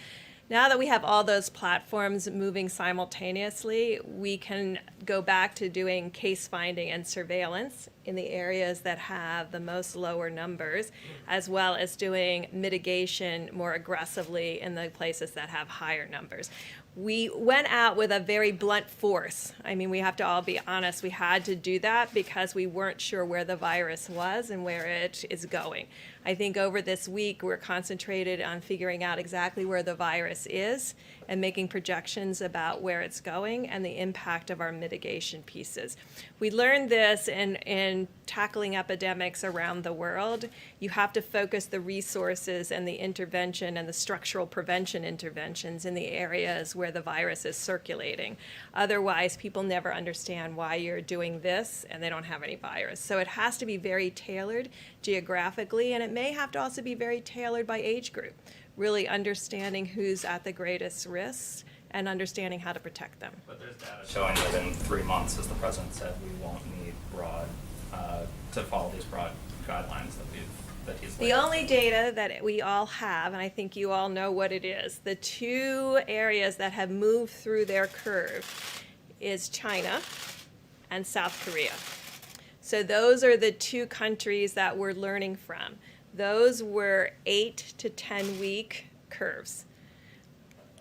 Now that we have all those platforms moving simultaneously, we can go back to doing case finding and surveillance in the areas that have the most lower numbers, as well as doing mitigation more aggressively in the places that have higher numbers. We went out with a very blunt force. I mean, we have to all be honest. We had to do that because we weren't sure where the virus was and where it is going. I think over this week, we're concentrated on figuring out exactly where the virus is and making projections about where it's going and the impact of our mitigation pieces. We learned this in tackling epidemics around the world. You have to focus the resources and the intervention and the structural prevention interventions in the areas where the virus is circulating. Otherwise, people never understand why you're doing this and they don't have any virus. So it has to be very tailored geographically, and it may have to also be very tailored by age group, really understanding who's at the greatest risks and understanding how to protect them. But there's data showing that in 3 months, as the president said, we won't need to follow these broad guidelines that he's laid The out. only data that we all have, and I think you all know what it is, the two areas that have moved through their curve is China and South Korea. So those are the two countries that we're learning from. Those were 8 to 10 week curves.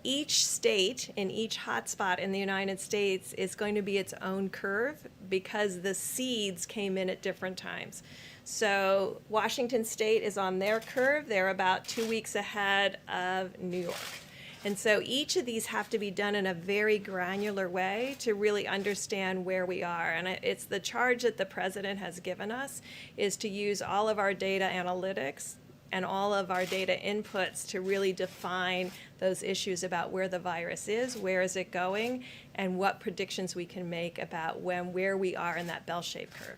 Each state in each hotspot in the United States is going to be its own curve because the seeds came in at different times. So Washington State is on their curve. They're about 2 weeks ahead of New York. And so each of these have to be done in a very granular way to really understand where we are. And it's the charge that the president has given us is to use all of our data analytics and all of our data inputs to really define those issues about where the virus is, where is it going, and what predictions we can make about where we are in that bell-shaped curve.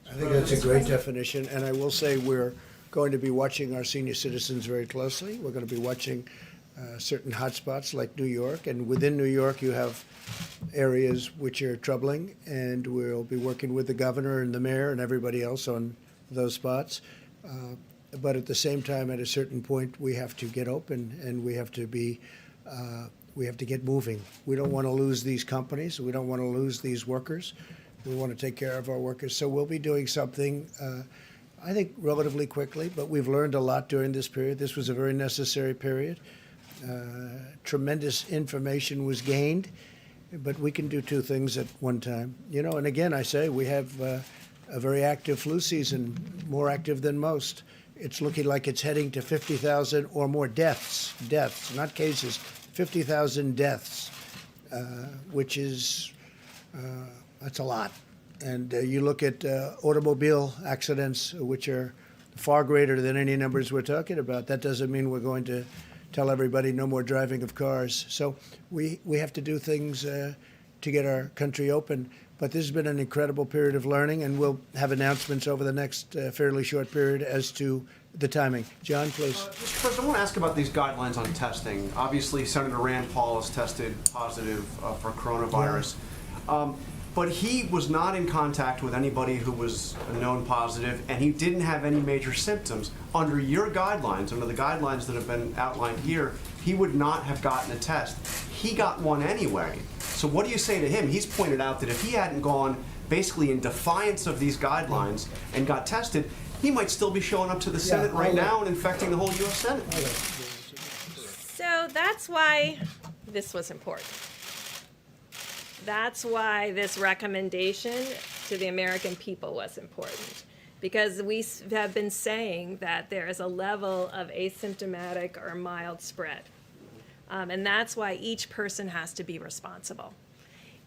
I think that's a great definition, and I will say we're going to be watching our senior citizens very closely. We're going to be watching certain hotspots like New York, and within New York you have areas which are troubling, and we'll be working with the governor and the mayor and everybody else on those spots. But at the same time, at a certain point, we have to get open and we have to get moving. We don't want to lose these companies. We don't want to lose these workers. We want to take care of our workers. So we'll be doing something, I think, relatively quickly, but we've learned a lot during this period. This was a very necessary period. Tremendous information was gained, but we can do two things at one time. And again, I say we have a very active flu season, more active than most. It's looking like it's heading to 50,000 or more deaths, not cases, 50,000 deaths, which is, that's a lot. And you look at automobile accidents, which are far greater than any numbers we're talking about. That doesn't mean we're going to tell everybody no more driving of cars. So we have to do things to get our country open. But this has been an incredible period of learning, and we'll have announcements over the next fairly short period as to the timing. John, please. Mr. President, I want to ask about these guidelines on testing. Obviously, Senator Rand Paul has tested positive for coronavirus. But he was not in contact with anybody who was known positive, and he didn't have any major symptoms. Under your guidelines, under the guidelines that have been outlined here, he would not have gotten a test. He got one anyway. So what do you say to him? He's pointed out that if he hadn't gone basically in defiance of these guidelines and got tested, he might still be showing up to the Senate right now and infecting the whole U.S. Senate. So that's why this was important. That's why this recommendation to the American people was important. Because we have been saying that there is a level of asymptomatic or mild spread. And that's why each person has to be responsible.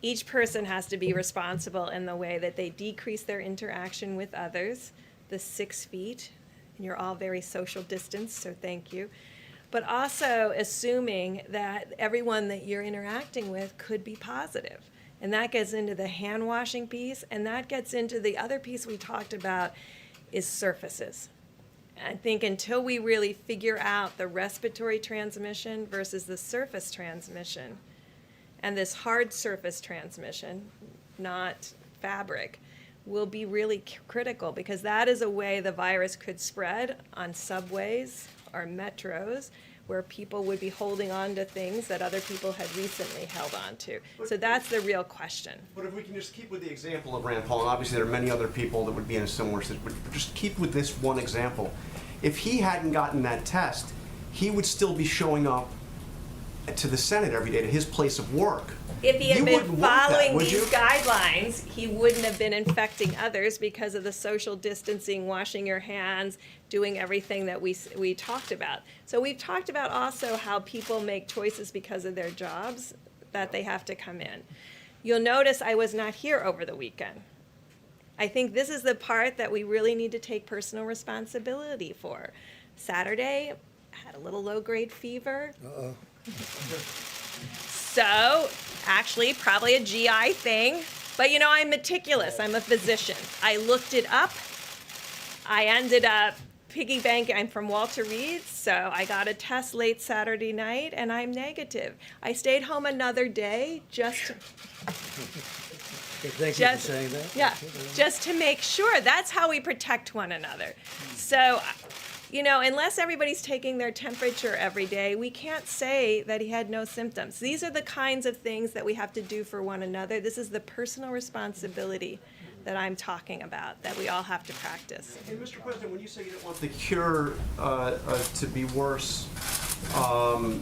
Each person has to be responsible in the way that they decrease their interaction with others, the 6 feet, and you're all very social distance, so thank you. But also assuming that everyone that you're interacting with could be positive. And that gets into the hand washing piece, and that gets into the other piece we talked about is surfaces. I think until we really figure out the respiratory transmission versus the surface transmission, and this hard surface transmission, not fabric, will be really critical, because that is a way the virus could spread on subways or metros, where people would be holding on to things that other people had recently held on to. So that's the real question. But if we can just keep with the example of Rand Paul, and obviously there are many other people that would be in a similar situation, but just keep with this one example. If he hadn't gotten that test, he would still be showing up to the Senate every day, to his place of work. If he had You been wouldn't want that, following would these you? guidelines, he wouldn't have been infecting others because of the social distancing, washing your hands, doing everything that we talked about. So we've talked about also how people make choices because of their jobs, that they have to come in. You'll notice I was not here over the weekend. I think this is the part that we really need to take personal responsibility for. Saturday, I had a little low-grade fever. Uh-oh. So, actually, probably a GI thing. But you know, I'm meticulous. I'm a physician. I looked it up. I ended up piggy banking. I'm from Walter Reed, so I got a test late Saturday night, and I'm negative. I stayed home another day just Thank you for saying that. yeah, just to make sure. That's how we protect one another. So, you know, unless everybody's taking their temperature every day, we can't say that he had no symptoms. These are the kinds of things that we have to do for one another. This is the personal responsibility that I'm talking about, that we all have to practice. And Mr. President, when you say you don't want the cure to be worse than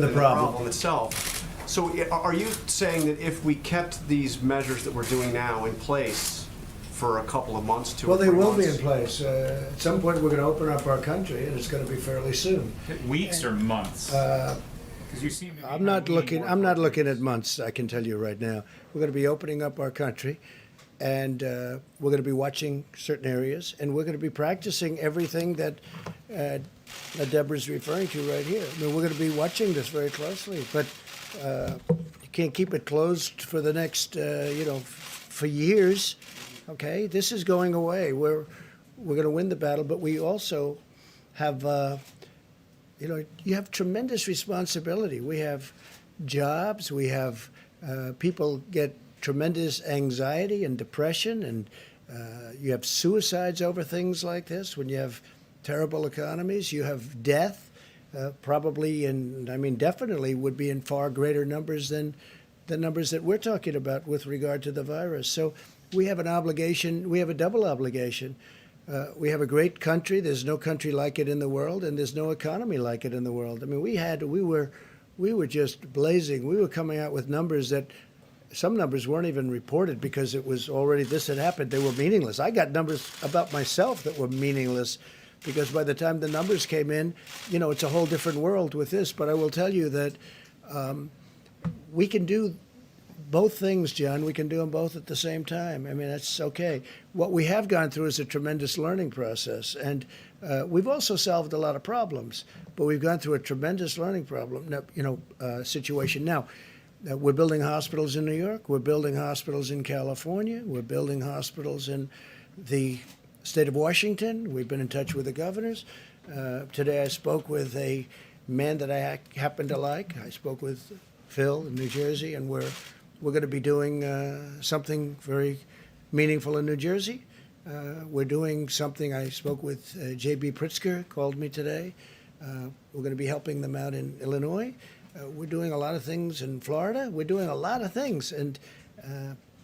the problem itself, so are you saying that if we kept these measures that we're doing now in place for a couple of months, Well, they will be in place. At some point, we're going to open up our country, and it's going to be fairly soon. Weeks or months? Because you seem to be I'm not leaning more looking towards at months, I can tell you right now. We're going to be opening up our country, and we're going to be watching certain areas, and we're going to be practicing everything that Deborah's referring to right here. I mean, we're going to be watching this very closely, but you can't keep it closed for the next, for years. Okay, this is going away. We're going to win the battle, but we also have, you have tremendous responsibility. We have jobs. We have people get tremendous anxiety and depression, and you have suicides over things like this. When you have terrible economies, you have death, probably, and I mean definitely would be in far greater numbers than the numbers that we're talking about with regard to the virus. So we have an obligation. We have a double obligation. We have a great country. There's no country like it in the world, and there's no economy like it in the world. I mean, we were just blazing. We were coming out with numbers that some numbers weren't even reported because it was already this had happened. They were meaningless. I got numbers about myself that were meaningless because by the time the numbers came in, it's a whole different world with this. But I will tell you that we can do both things, John. We can do them both at the same time. I mean, that's okay. What we have gone through is a tremendous learning process, and we've also solved a lot of problems. But we've gone through a tremendous learning situation. Now, we're building hospitals in New York. We're building hospitals in California. We're building hospitals in the state of Washington. We've been in touch with the governors. Today, I spoke with a man that I happen to like. I spoke with Phil in New Jersey, and we're going to be doing something very meaningful in New Jersey. We're doing something. I spoke with J.B. Pritzker, called me today. We're going to be helping them out in Illinois. We're doing a lot of things in Florida. We're doing a lot of things. And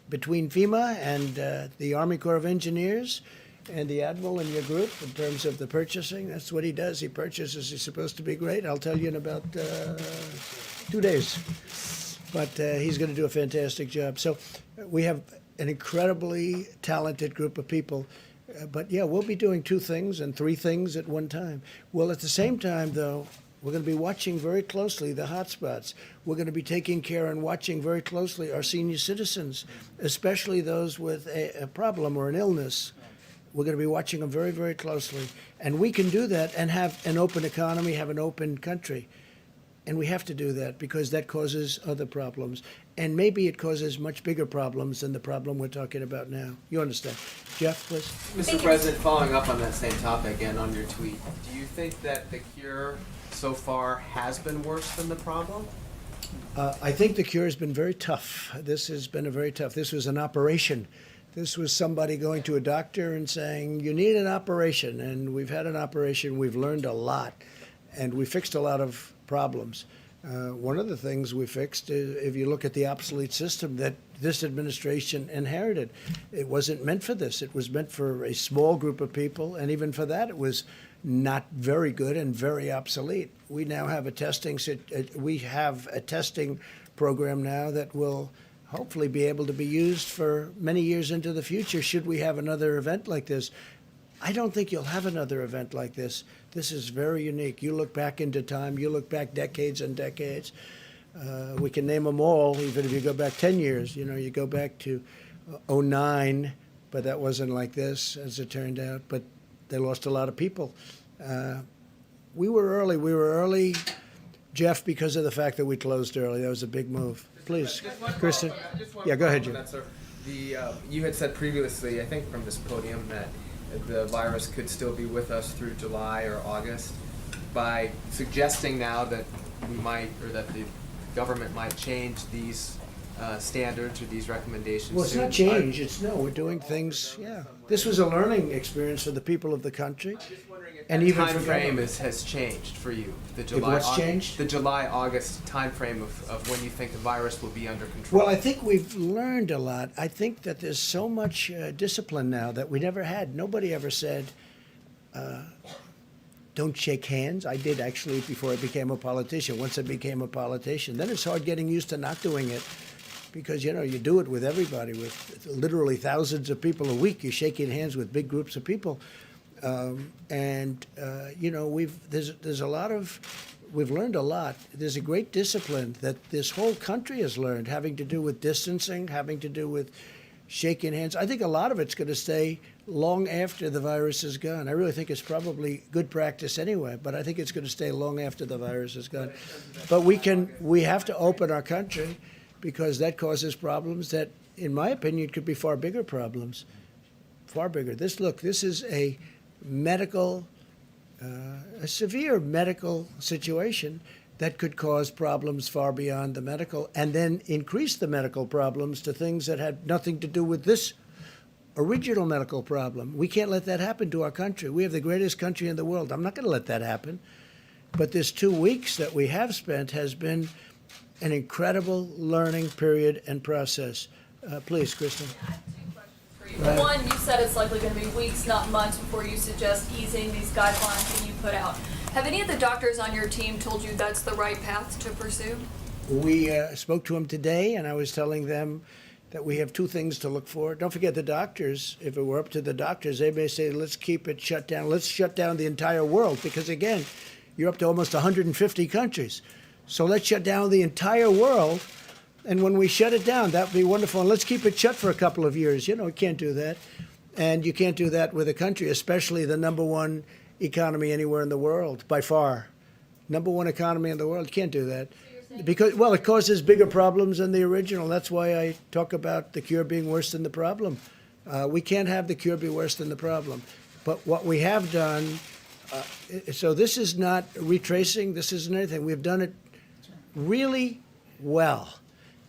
between FEMA and the Army Corps of Engineers and the Admiral in your group, in terms of the purchasing, that's what he does. He purchases. He's supposed to be great. I'll tell you in about 2 days. But he's going to do a fantastic job. So we have an incredibly talented group of people. But yeah, we'll be doing 2 things and 3 things at one time. Well, at the same time, though, we're going to be watching very closely the hotspots. We're going to be taking care and watching very closely our senior citizens, especially those with a problem or an illness. We're going to be watching them very, very closely. And we can do that and have an open economy, have an open country. And we have to do that because that causes other problems. And maybe it causes much bigger problems than the problem we're talking about now. You understand? Jeff, please. Mr. President, following up on that same topic and on your tweet, do you think that the cure so far has been worse than the problem? I think the cure has been very tough. This has been this was an operation. This was somebody going to a doctor and saying, you need an operation. And we've had an operation. We've learned a lot. And we fixed a lot of problems. One of the things we fixed is, if you look at the obsolete system that this administration inherited, it wasn't meant for this. It was meant for a small group of people. And even for that, it was not very good and very obsolete. We now have a testing program now that will hopefully be able to be used for many years into the future should we have another event like this. I don't think you'll have another event like this. This is very unique. You look back into time, you look back decades and decades. We can name them all, even if you go back 10 years. You know, you go back to '09, but that wasn't like this, as it turned out. But they lost a lot of people. We were early. We were early, Jeff, because of the fact that we closed early. That was a big move. Please, Kristen. Yeah, go ahead, Jim. You had said previously, I think from this podium, that the virus could still be with us through July or August. By suggesting now that we might, or that the government might change these standards or these recommendations. Well, it's not change. It's no. We're doing things. Yeah, this was a learning experience for the people of the country. And even time frame has changed for you. The changed? The July-August time frame of when you think the virus will be under control. Well, I think we've learned a lot. I think that there's so much discipline now that we never had. Nobody ever said, don't shake hands. I did actually before I became a politician. Once I became a politician, then it's hard getting used to not doing it. Because, you know, you do it with everybody, with literally thousands of people a week. You're shaking hands with big groups of people. You know, there's a lot of, we've learned a lot. There's a great discipline that this whole country has learned, having to do with distancing, having to do with shaking hands. I think a lot of it's going to stay long after the virus is gone. I really think it's probably good practice anyway, but I think it's going to stay long after the virus is gone. But we have to open our country, because that causes problems that, in my opinion, could be far bigger problems. Far bigger. This is a medical, a severe medical situation that could cause problems far beyond the medical, and then increase the medical problems to things that had nothing to do with this original medical problem. We can't let that happen to our country. We have the greatest country in the world. I'm not going to let that happen. But this 2 weeks that we have spent has been an incredible learning period and process. Please, Kristen. I have 2 questions for you. One, you said it's likely going to be weeks, not months, before you suggest easing these guidelines that you put out. Have any of the doctors on your team told you that's the right path to pursue? We spoke to them today, and I was telling them that we have 2 things to look for. Don't forget the doctors. If it were up to the doctors, they may say, let's keep it shut down. Let's shut down the entire world, because, again, you're up to almost 150 countries. So let's shut down the entire world, and when we shut it down, that would be wonderful. And let's keep it shut for a couple of years. You know, we can't do that. And you can't do that with a country, especially the #1 economy anywhere in the world, by far. #1 economy in the world, you can't do that. Because, well, it causes bigger problems than the original. That's why I talk about the cure being worse than the problem. We can't have the cure be worse than the problem. But what we have done, so this is not retracing, this isn't anything. We've done it really well,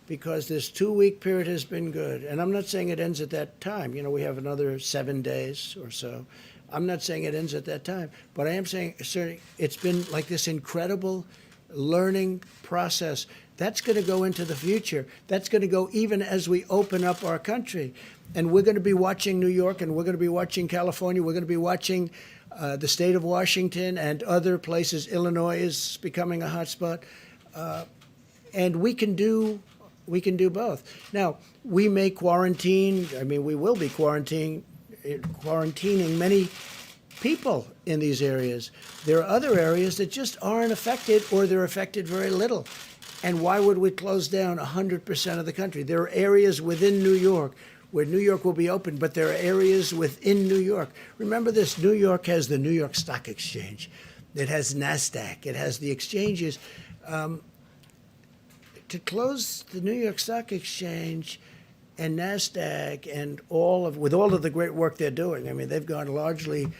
because this 2-week period has been good. And I'm not saying it ends at that time. You know, we have another 7 days or so. I'm not saying it ends at that time. But I am saying, sir, it's been like this incredible learning process. That's going to go into the future. That's going to go even as we open up our country. And we're going to be watching New York, and we're going to be watching California. We're going to be watching the state of Washington and other places. Illinois is becoming a hot spot. And we can do both. Now, we may quarantine. I mean, we will be quarantining many people in these areas. There are other areas that just aren't affected, or they're affected very little. And why would we close down 100% of the country? There are areas within New York where New York will be open, but there are areas within New York. Remember this, New York has the New York Stock Exchange. It has NASDAQ. It has the exchanges. To close the New York Stock Exchange and NASDAQ and with all of the great work they're doing, I mean, they've gone largely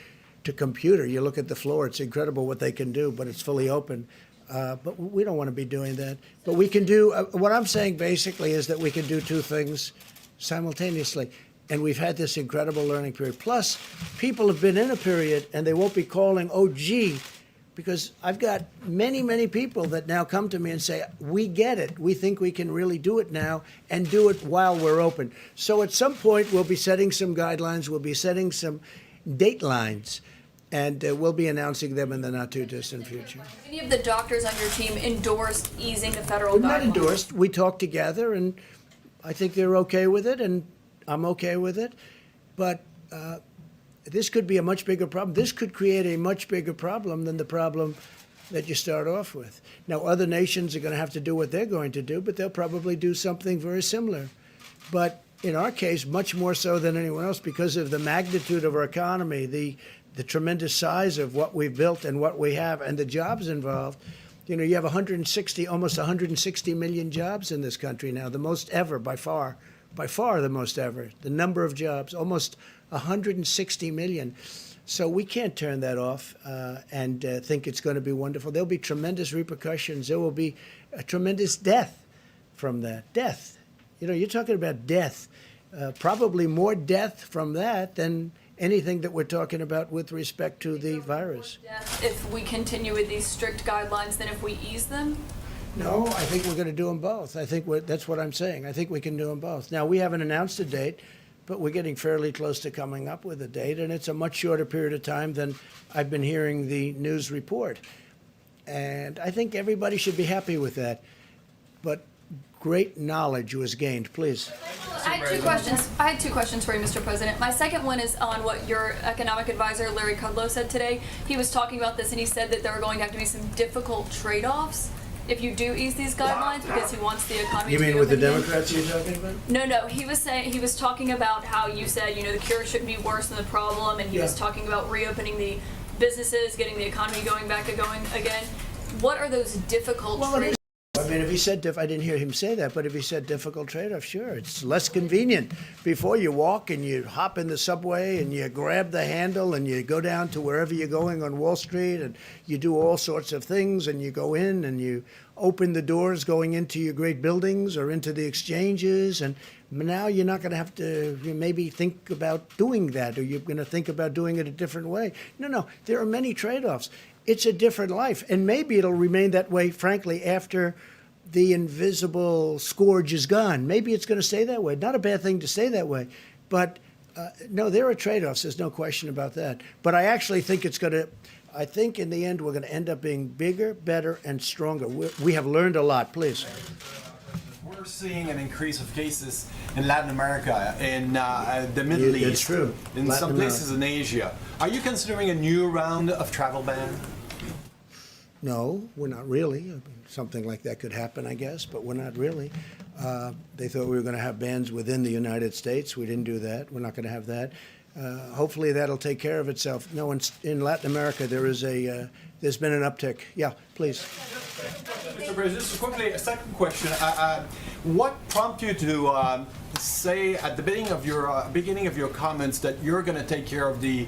to computer. You look at the floor, it's incredible what they can do, but it's fully open. But we don't want to be doing that. But we can do, what I'm saying basically is that we can do 2 things simultaneously. and we've had this incredible learning period. Plus, people have been in a period, and they won't be calling, oh, gee, because I've got many, many people that now come to me and say, we get it. We think we can really do it now and do it while we're open. So at some point, we'll be setting some guidelines. We'll be setting some date lines, and we'll be announcing them in the not-too-distant future. Have any of the doctors on your team endorsed easing the federal We've guidelines? not endorsed. We talked together, and I think they're okay with it, and I'm okay with it. But this could be a much bigger problem. This could create a much bigger problem than the problem that you start off with. Now, other nations are going to have to do what they're going to do, but they'll probably do something very similar. But in our case, much more so than anyone else because of the magnitude of our economy, the tremendous size of what we've built and what we have, and the jobs involved. You know, you have almost 160 million jobs in this country now, the most ever, by far the most ever. The number of jobs, almost 160 million. So we can't turn that off and think it's going to be wonderful. There'll be tremendous repercussions. There will be a tremendous death from that. Death. You know, you're talking about death. Probably more death from that than anything that we're talking about with respect to the virus. If we continue with these strict guidelines than if we ease them? No, I think we're going to do them both. I think that's what I'm saying. I think we can do them both. Now, we haven't announced a date, but we're getting fairly close to coming up with a date, and it's a much shorter period of time than I've been hearing the news report. And I think everybody should be happy with that. But great knowledge was gained. Please. I had two questions for you, Mr. President. My second one is on what your economic advisor, Larry Kudlow, said today. He was talking about this, and he said that there are going to have to be some difficult trade-offs if you do ease these guidelines because he wants the economy You to mean be with the open again. Democrats you're talking about? No, he was talking about how you said, the cure shouldn't be worse than the problem, and he was talking about reopening the businesses, getting the economy going again. What are those difficult trade-offs? I mean, if he said, I didn't hear him say that, but if he said difficult trade-off, sure, it's less convenient. Before you walk and you hop in the subway and you grab the handle and you go down to wherever you're going on Wall Street and you do all sorts of things and you go in and you open the doors going into your great buildings or into the exchanges, and now you're not going to have to maybe think about doing that, or you're going to think about doing it a different way. No, there are many trade-offs. It's a different life, and maybe it'll remain that way, frankly, after the invisible scourge is gone. Maybe it's going to stay that way. Not a bad thing to stay that way. But no, there are trade-offs. There's no question about that. But I actually think I think in the end we're going to end up being bigger, better, and stronger. We have learned a lot. Please. We're seeing an increase of cases in Latin America, in the Middle East, It's true. in Latin some places America. in Asia. Are you considering a new round of travel ban? No, we're not really. I mean, something like that could happen, I guess, but we're not really. They thought we were going to have bans within the United States. We didn't do that. We're not going to have that. Hopefully that'll take care of itself. No, in Latin America, there's been an uptick. Yeah, please. Mr. President, just quickly, a second question. What prompted you to say at the beginning of your comments that you're going to take care of the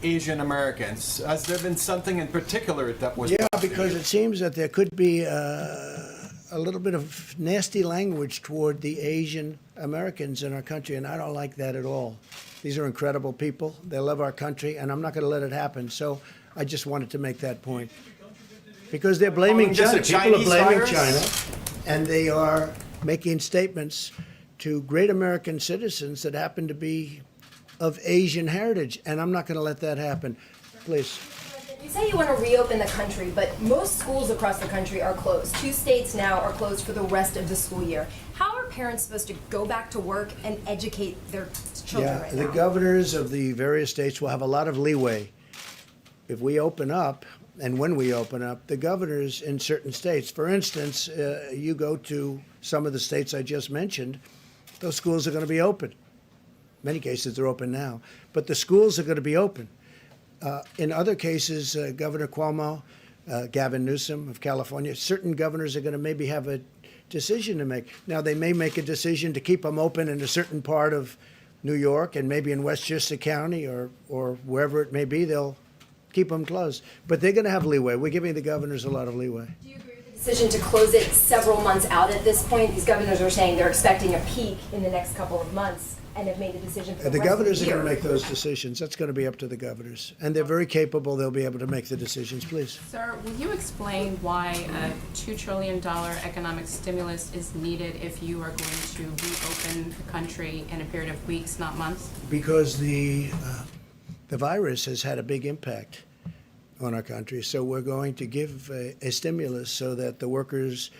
Asian Americans? Has there been something in particular that was? Yeah, because it seems that there could be a little bit of nasty language toward the Asian Americans in our country, and I don't like that at all. These are incredible people. They love our country, and I'm not going to let it happen. So I just wanted to make that point. Because they're blaming China. People are blaming China, and they are making statements to great American citizens that happen to be of Asian heritage, and I'm not going to let that happen. Please. You say you want to reopen the country, but most schools across the country are closed. 2 states now are closed for the rest of the school year. How are parents supposed to go back to work and educate their children right now? The governors of the various states will have a lot of leeway. If we open up, and when we open up, the governors in certain states, for instance, you go to some of the states I just mentioned, those schools are going to be open. In many cases, they're open now. But the schools are going to be open. In other cases, Governor Cuomo, Gavin Newsom of California, certain governors are going to maybe have a decision to make. Now, they may make a decision to keep them open in a certain part of New York and maybe in Westchester County or wherever it may be, they'll keep them closed. But they're going to have leeway. We're giving the governors a lot of leeway. Do you agree with the decision to close it several months out at this point? These governors are saying they're expecting a peak in the next couple of months. and have made a decision for the The rest of the governors are year. going to make those decisions. That's going to be up to the governors. And they're very capable. They'll be able to make the decisions. Please. Sir, will you explain why a $2 trillion economic stimulus is needed if you are going to reopen the country in a period of weeks, not months? Because the virus has had a big impact on our country. So we're going to give a stimulus so that the workers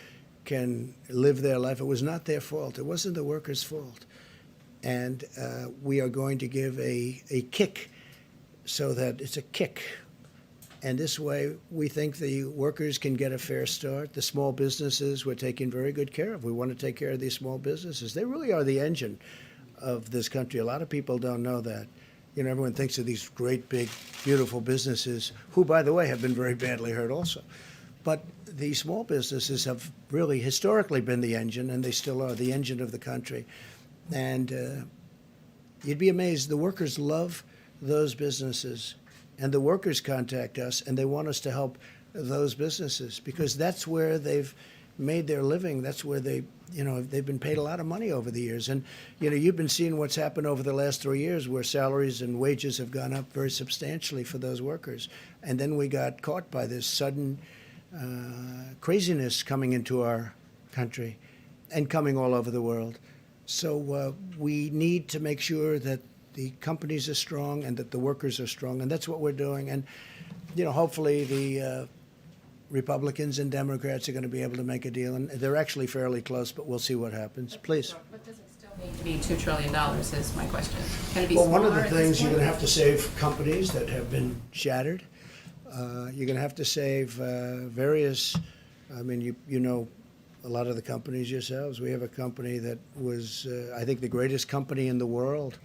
can live their life. It was not their fault. It wasn't the workers' fault. And we are going to give a kick so that it's a kick. And this way, we think the workers can get a fair start. The small businesses we're taking very good care of. We want to take care of these small businesses. They really are the engine of this country. A lot of people don't know that. You know, everyone thinks of these great, big, beautiful businesses, who, by the way, have been very badly hurt also. But the small businesses have really historically been the engine, and they still are the engine of the country. And you'd be amazed. The workers love those businesses, and the workers contact us, and they want us to help those businesses because that's where they've made their living. That's where they've been paid a lot of money over the years. And, you've been seeing what's happened over the last 3 years where salaries and wages have gone up very substantially for those workers. And then we got caught by this sudden craziness coming into our country and coming all over the world. So we need to make sure that the companies are strong and that the workers are strong, and that's what we're doing. And, hopefully the Republicans and Democrats are going to be able to make a deal, and they're actually fairly close, but we'll see what happens. Please. But does it still need to be $2 trillion is my question. Can it be Well, smaller one of the at this things you're point? going to have to save companies that have been shattered. You're going to have to save various, you know a lot of the companies yourselves. We have a company that was, I think, the greatest company in the world,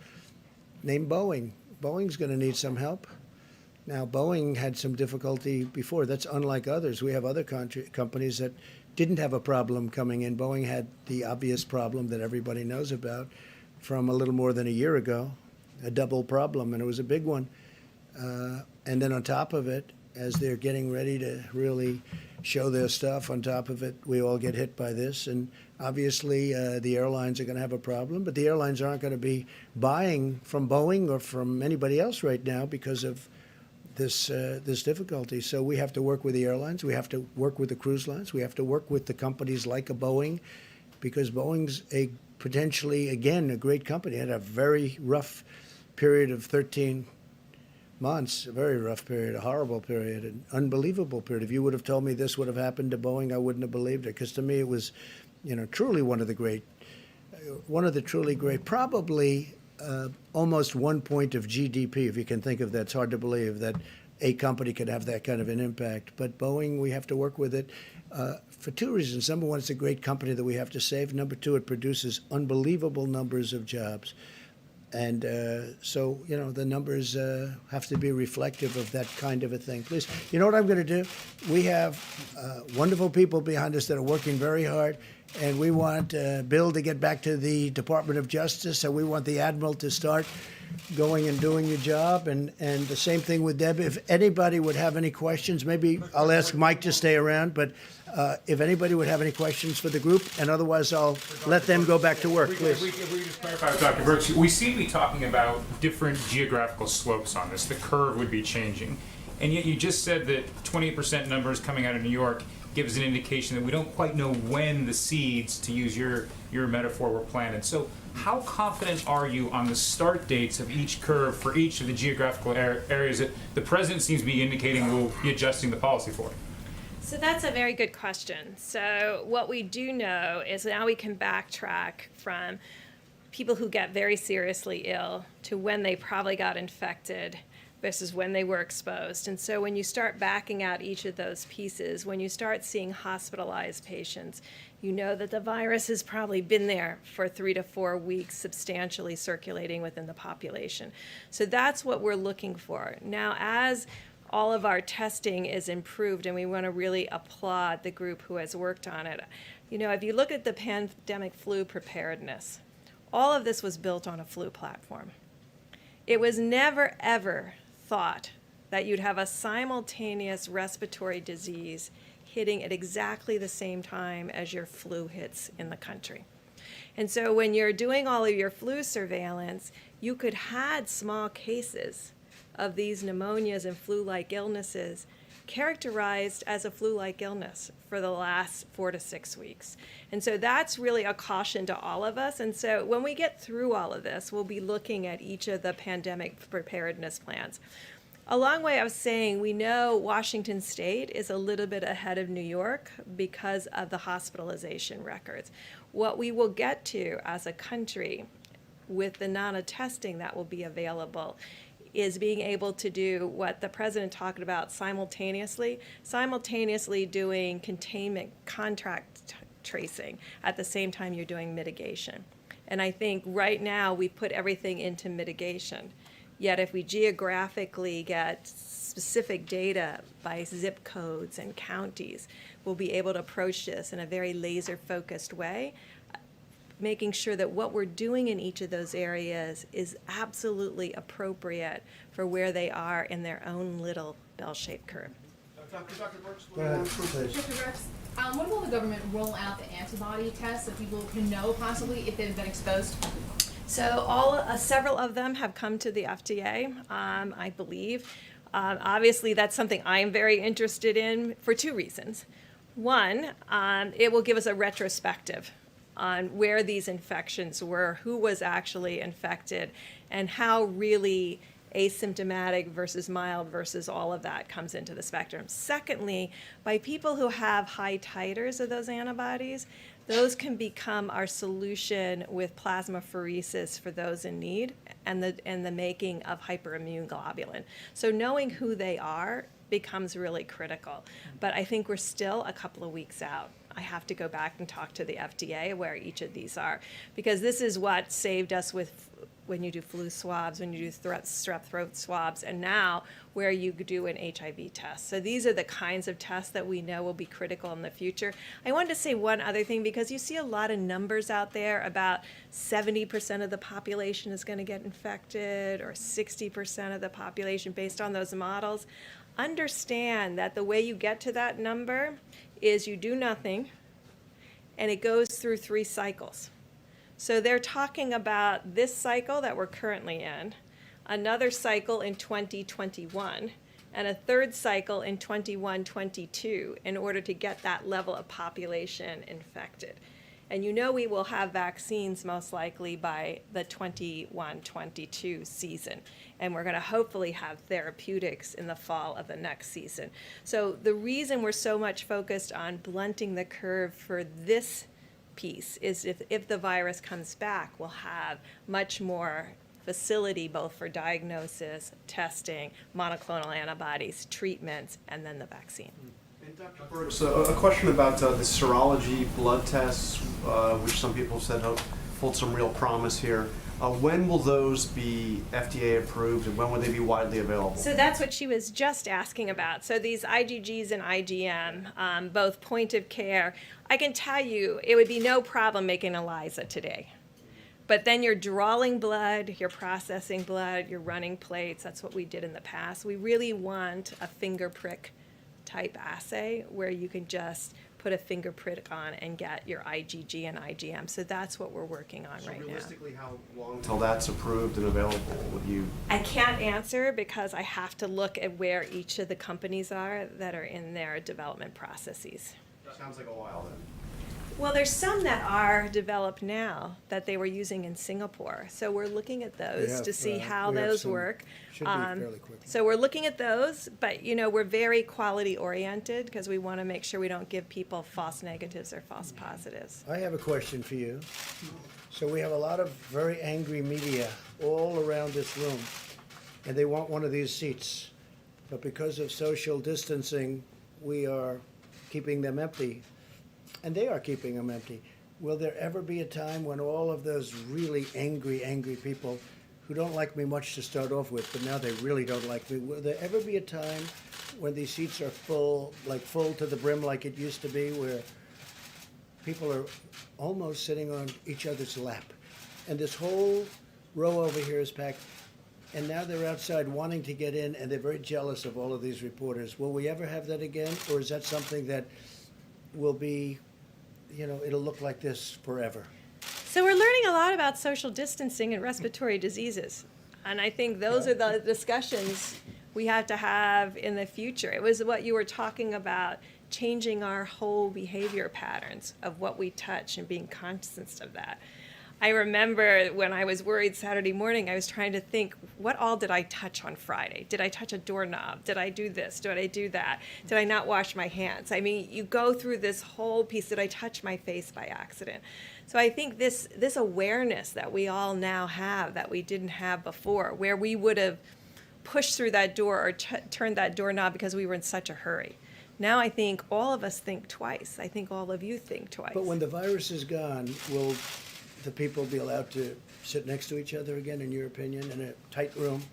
named Boeing. Boeing's going to need some help. Now, Boeing had some difficulty before. That's unlike others. We have other companies that didn't have a problem coming in. Boeing had the obvious problem that everybody knows about from a little more than a year ago, a double problem, and it was a big one. And then on top of it, as they're getting ready to really show their stuff, on top of it, we all get hit by this. And obviously, the airlines are going to have a problem, but the airlines aren't going to be buying from Boeing or from anybody else right now because of this difficulty. So we have to work with the airlines. We have to work with the cruise lines. We have to work with the companies like a Boeing, because Boeing's potentially, again, a great company. It had a very rough period of 13 months, a very rough period, a horrible period, an unbelievable period. If you would have told me this would have happened to Boeing, I wouldn't have believed it, because to me it was, truly one of the truly great, probably almost 1 point of GDP, if you can think of that. It's hard to believe that a company could have that kind of an impact. But Boeing, we have to work with it for two reasons. Number one, it's a great company that we have to save. Number two, it produces unbelievable numbers of jobs. And so, the numbers have to be reflective of that kind of a thing. Please, you know what I'm going to do? We have wonderful people behind us that are working very hard, and we want Bill to get back to the Department of Justice, and we want the Admiral to start going and doing your job, and the same thing with Deb. If anybody would have any questions, maybe I'll ask Mike to stay around, but if anybody would have any questions for the group, and otherwise I'll let them go back to work, please. If we just clarify with Dr. Brooks, we seem to be talking about different geographical slopes on this. The curve would be changing. And yet you just said that 28% numbers coming out of New York gives an indication that we don't quite know when the seeds, to use your metaphor, were planted. So how confident are you on the start dates of each curve for each of the geographical areas that the president seems to be indicating we'll be adjusting the policy for? So that's a very good question. So what we do know is now we can backtrack from people who get very seriously ill to when they probably got infected versus when they were exposed. And so when you start backing out each of those pieces, when you start seeing hospitalized patients, you know that the virus has probably been there for 3 to 4 weeks, substantially circulating within the population. So that's what we're looking for. Now, as all of our testing is improved, and we want to really applaud the group who has worked on it. If you look at the pandemic flu preparedness, all of this was built on a flu platform. It was never, ever thought that you'd have a simultaneous respiratory disease hitting at exactly the same time as your flu hits in the country. And so when you're doing all of your flu surveillance, you could had small cases of these pneumonias and flu-like illnesses characterized as a flu-like illness for the last 4 to 6 weeks. And so that's really a caution to all of us. And so when we get through all of this, we'll be looking at each of the pandemic preparedness plans. A long way of saying we know Washington State is a little bit ahead of New York because of the hospitalization records. What we will get to as a country with the amount of testing that will be available is being able to do what the president talked about simultaneously doing containment contract tracing at the same time you're doing mitigation. And I think right now we put everything into mitigation. Yet if we geographically get specific data by zip codes and counties, we'll be able to approach this in a very laser-focused way, making sure that what we're doing in each of those areas is absolutely appropriate for where they are in their own little bell-shaped curve. Dr. Burks, Go ahead, please. Dr. Burks, when will the government roll out the antibody tests so people can know possibly if they've been exposed? So several of them have come to the FDA, I believe. Obviously, that's something I am very interested in for 2 reasons. One, it will give us a retrospective on where these infections were, who was actually infected, and how really asymptomatic versus mild versus all of that comes into the spectrum. Secondly, by people who have high titers of those antibodies, those can become our solution with plasmapheresis for those in need and the making of hyperimmune globulin. So knowing who they are becomes really critical. But I think we're still a couple of weeks out. I have to go back and talk to the FDA where each of these are, because this is what saved us with when you do flu swabs, when you do strep throat swabs, and now where you do an HIV test. So these are the kinds of tests that we know will be critical in the future. I wanted to say one other thing, because you see a lot of numbers out there about 70% of the population is going to get infected or 60% of the population based on those models. Understand that the way you get to that number is you do nothing, and it goes through 3 cycles. So they're talking about this cycle that we're currently in, another cycle in 2021, and a third cycle in 21-22 in order to get that level of population infected. And you know we will have vaccines most likely by the 21-22 season. And we're going to hopefully have therapeutics in the fall of the next season. So the reason we're so much focused on blunting the curve for this piece is if the virus comes back, we'll have much more facility both for diagnosis, testing, monoclonal antibodies, treatments, and then the vaccine. And Dr. Burks, a question about the serology blood tests, which some people said hold some real promise here. When will those be FDA approved, and when will they be widely available? So that's what she was just asking about. So these IgGs and IgM, both point of care, I can tell you it would be no problem making ELISA today. But then you're drawing blood, you're processing blood, you're running plates. That's what we did in the past. We really want a finger prick type assay where you can just put a finger prick on and get your IgG and IgM. So that's what we're working on right now. Realistically, how long till that's approved and available? I can't answer because I have to look at where each of the companies are that are in their development processes. Sounds like a while then. Well, there's some that are developed now that they were using in Singapore. So we're looking at those to see how those work. Should be fairly quick. So we're looking at those, but we're very quality oriented because we want to make sure we don't give people false negatives or false positives. I have a question for you. So we have a lot of very angry media all around this room, and they want one of these seats. But because of social distancing, we are keeping them empty. And they are keeping them empty. Will there ever be a time when all of those really angry people who don't like me much to start off with, but now they really don't like me, will there ever be a time when these seats are full to the brim like it used to be, where people are almost sitting on each other's lap? And this whole row over here is packed, and now they're outside wanting to get in, and they're very jealous of all of these reporters. Will we ever have that again, or is that something that will be, it'll look like this forever? So we're learning a lot about social distancing and respiratory diseases. And I think those are the discussions we have to have in the future. It was what you were talking about, changing our whole behavior patterns of what we touch and being conscious of that. I remember when I was worried Saturday morning, I was trying to think, what all did I touch on Friday? Did I touch a doorknob? Did I do this? Did I do that? Did I not wash my hands? I mean, you go through this whole piece. Did I touch my face by accident? So I think this awareness that we all now have that we didn't have before, where we would have pushed through that door or turned that doorknob because we were in such a hurry. Now I think all of us think twice. I think all of you think twice. But when the virus is gone, will the people be allowed to sit next to each other again, in your opinion, in a tight room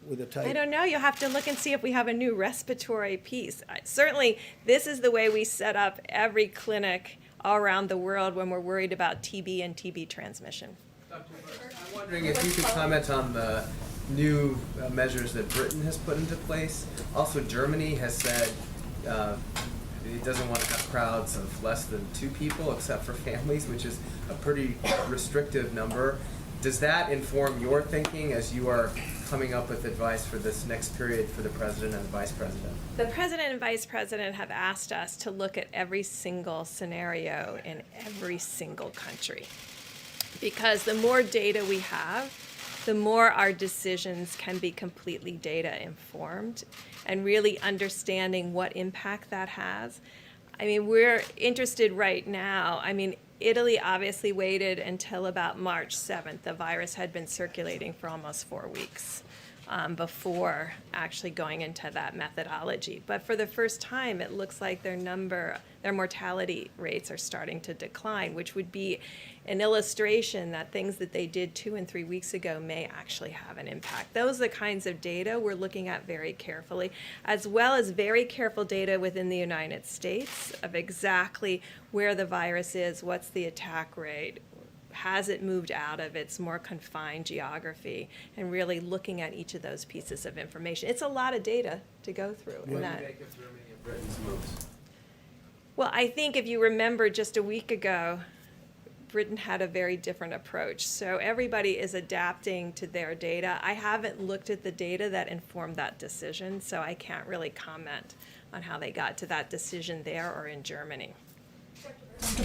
with a tight? I don't know. You'll have to look and see if we have a new respiratory piece. Certainly, this is the way we set up every clinic all around the world when we're worried about TB and TB transmission. I'm wondering if you could comment on the new measures that Britain has put into place. Also, Germany has said it doesn't want to have crowds of less than 2 people except for families, which is a pretty restrictive number. Does that inform your thinking as you are coming up with advice for this next period for the president and the vice president? The president and vice president have asked us to look at every single scenario in every single country. Because the more data we have, the more our decisions can be completely data informed and really understanding what impact that has. I mean, we're interested right now. I mean, Italy obviously waited until about March 7th. The virus had been circulating for almost 4 weeks before actually going into that methodology. But for the first time, it looks like their mortality rates are starting to decline, which would be an illustration that things that they did 2 and 3 weeks ago may actually have an impact. Those are the kinds of data we're looking at very carefully, as well as very careful data within the United States of exactly where the virus is, what's the attack rate, has it moved out of its more confined geography, and really looking at each of those pieces of information. It's a lot of data to go through. What do you make of Germany and Britain's moves? Well, I think if you remember just a week ago, Britain had a very different approach. So everybody is adapting to their data. I haven't looked at the data that informed that decision, so I can't really comment on how they got to that decision there or in Germany.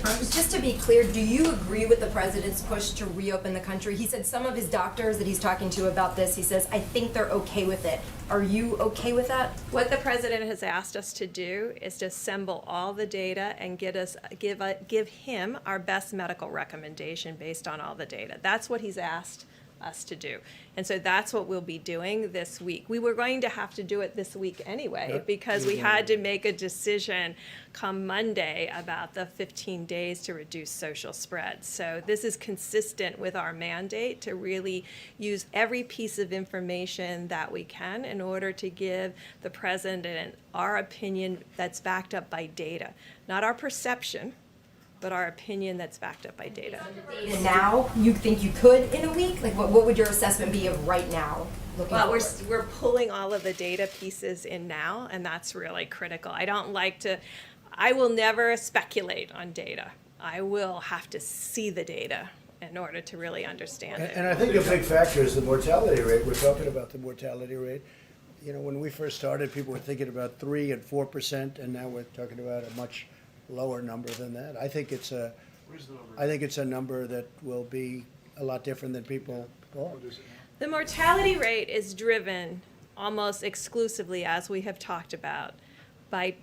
Just to be clear, do you agree with the president's push to reopen the country? He said some of his doctors that he's talking to about this, he says, I think they're okay with it. Are you okay with that? What the president has asked us to do is to assemble all the data and give him our best medical recommendation based on all the data. That's what he's asked us to do. And so that's what we'll be doing this week. We were going to have to do it this week anyway, because we had to make a decision come Monday about the 15 days to reduce social spread. So this is consistent with our mandate to really use every piece of information that we can in order to give the president our opinion that's backed up by data, not our perception, but our opinion that's backed up by data. Data now, you think you could in a week? Like, what would your assessment be of right now? Well, we're pulling all of the data pieces in now, and that's really critical. I will never speculate on data. I will have to see the data in order to really understand it. And I think a big factor is the mortality rate. We're talking about the mortality rate. You know, when we first started, people were thinking about 3 and 4%, and now we're talking about a much lower number than that. I think it's a number that will be a lot different than people thought. The mortality rate is driven almost exclusively, as we have talked about, by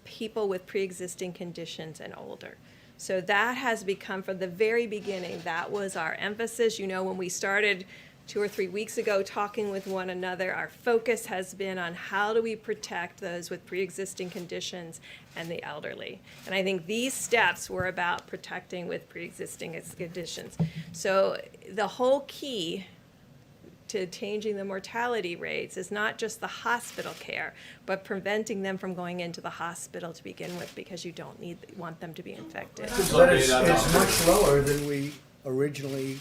people with pre-existing conditions and older. So that has become, from the very beginning, that was our emphasis. You know, when we started 2 or 3 weeks ago talking with one another, our focus has been on how do we protect those with pre-existing conditions and the elderly. And I think these steps were about protecting with pre-existing conditions. So the whole key to changing the mortality rates is not just the hospital care, but preventing them from going into the hospital to begin with, because you don't want them to be infected. But it's much lower than we originally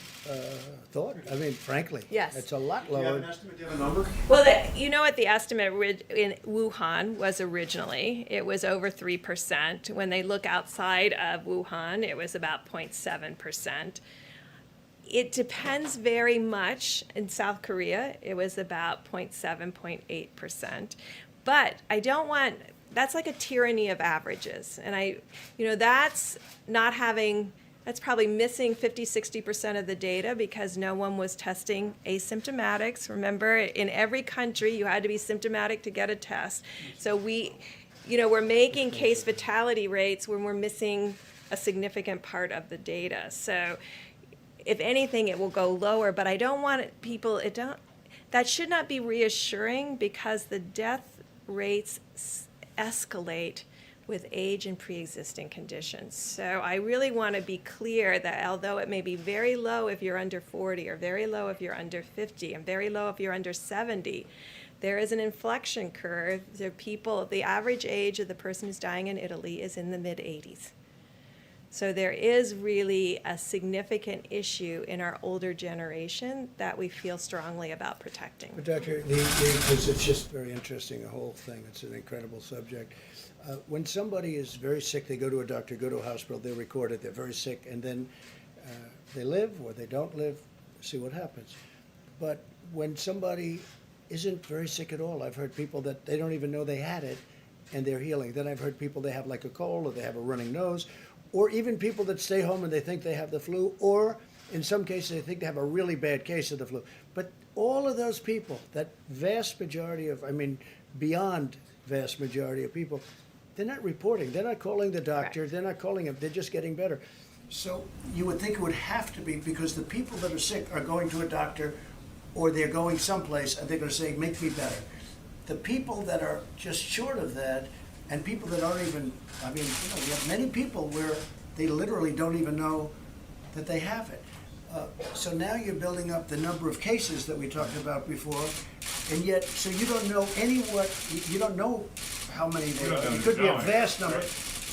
thought. I mean, frankly. Yes. It's a lot Do you have lower. an estimate? Do you have a number? Well, you know what the estimate in Wuhan was originally? It was over 3%. When they look outside of Wuhan, it was about 0.7%. It depends very much. In South Korea, it was about 0.7, 0.8%. But I don't want, that's like a tyranny of averages. And that's not having, that's probably missing 50, 60% of the data because no one was testing asymptomatics. Remember, in every country, you had to be symptomatic to get a test. So we're making case fatality rates when we're missing a significant part of the data. So if anything, it will go lower, but I don't want that should not be reassuring because the death rates escalate with age and pre-existing conditions. So I really want to be clear that although it may be very low if you're under 40 or very low if you're under 50 and very low if you're under 70, there is an inflection curve. The average age of the person who's dying in Italy is in the mid-80s. So there is really a significant issue in our older generation that we feel strongly about protecting. But Doctor, because it's just very interesting, the whole thing. It's an incredible subject. When somebody is very sick, they go to a doctor, go to a hospital, they're recorded, they're very sick, and then they live or they don't live, see what happens. But when somebody isn't very sick at all, I've heard people that they don't even know they had it and they're healing. Then I've heard people they have like a cold or they have a running nose, or even people that stay home and they think they have the flu, or in some cases they think they have a really bad case of the flu. But all of those people, that vast majority of, beyond vast majority of people, they're not reporting. They're not calling the doctor. Correct. They're not calling him. They're just getting better. So you would think it would have to be because the people that are sick are going to a doctor or they're going someplace and they're going to say, make me better. The people that are just short of that and people that aren't even, we have many people where they literally don't even know that they have it. So now you're building up the number of cases that we talked about before, and yet, so you don't know you don't know how many there are. It could be a vast number.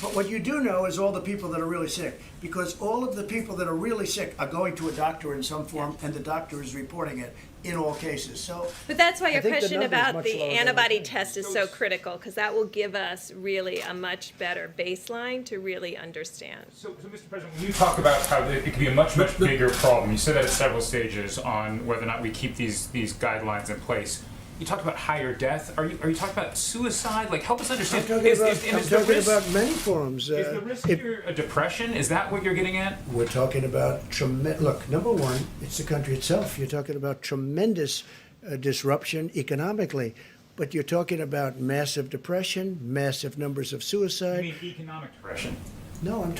But what you do know is all the people that are really sick, because all of the people that are really sick are going to a doctor in some form, and the doctor is reporting it in all cases. So, But that's why your I think the question number is about much the lower than antibody we think. test is so critical, because that will give us really a much better baseline to really understand. So, Mr. President, when you talk about how it could be a much bigger problem, you said that at several stages on whether or not we keep these guidelines in place. You talked about higher death. Are you talking about suicide? Like, help us understand. I'm talking about many forms. Is the risk here a depression? Is that what you're getting at? We're talking about tremendous. Look, number one, it's the country itself. You're talking about tremendous disruption economically, but you're talking about massive depression, massive numbers of suicide. You mean economic depression? No, I'm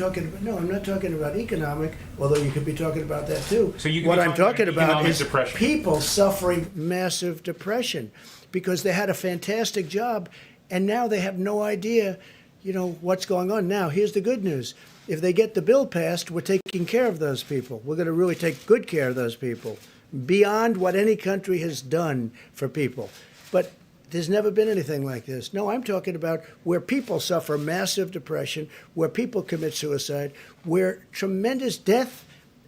not talking about economic, although you could be talking about that too. So you could what be I'm talking talking about about economic is depression. people suffering massive depression because they had a fantastic job and now they have no idea, what's going on. Now, here's the good news. If they get the bill passed, we're taking care of those people. We're going to really take good care of those people beyond what any country has done for people. But there's never been anything like this. No, I'm talking about where people suffer massive depression, where people commit suicide, where tremendous death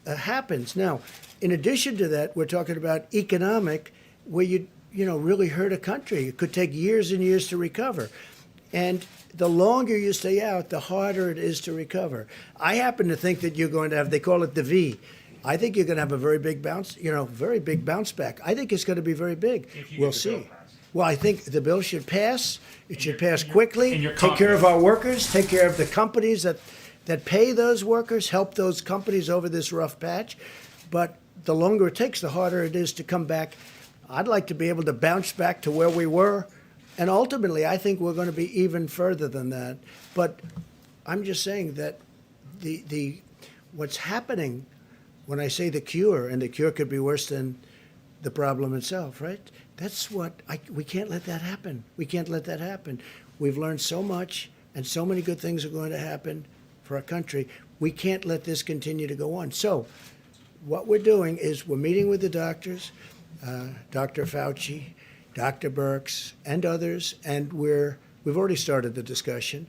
happens. Now, in addition to that, we're talking about economic, where you really hurt a country. It could take years and years to recover. And the longer you stay out, the harder it is to recover. I happen to think that you're going to have, they call it the V. I think you're going to have a very big bounce back. I think it's going to be very big. We'll see. Well, I think the bill should pass. It should pass quickly. Take care of our workers. Take care of the companies that pay those workers. Help those companies over this rough patch. But the longer it takes, the harder it is to come back. I'd like to be able to bounce back to where we were. And ultimately, I think we're going to be even further than that. But I'm just saying that what's happening when I say the cure, and the cure could be worse than the problem itself, right? That's we can't let that happen. We can't let that happen. We've learned so much, and so many good things are going to happen for our country. We can't let this continue to go on. So what we're doing is we're meeting with the doctors, Dr. Fauci, Dr. Birx, and others, and we've already started the discussion.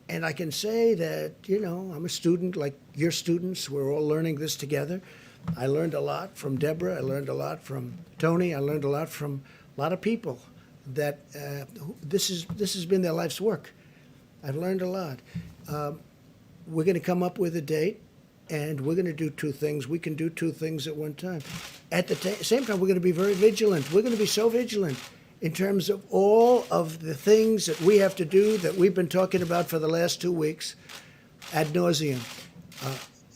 And I can say that, I'm a student like your students. We're all learning this together. I learned a lot from Deborah. I learned a lot from Tony. I learned a lot from a lot of people that this has been their life's work. I've learned a lot. We're going to come up with a date, and we're going to do two things. We can do two things at one time. At the same time, we're going to be very vigilant. We're going to be so vigilant in terms of all of the things that we have to do that we've been talking about for the last 2 weeks ad nauseum.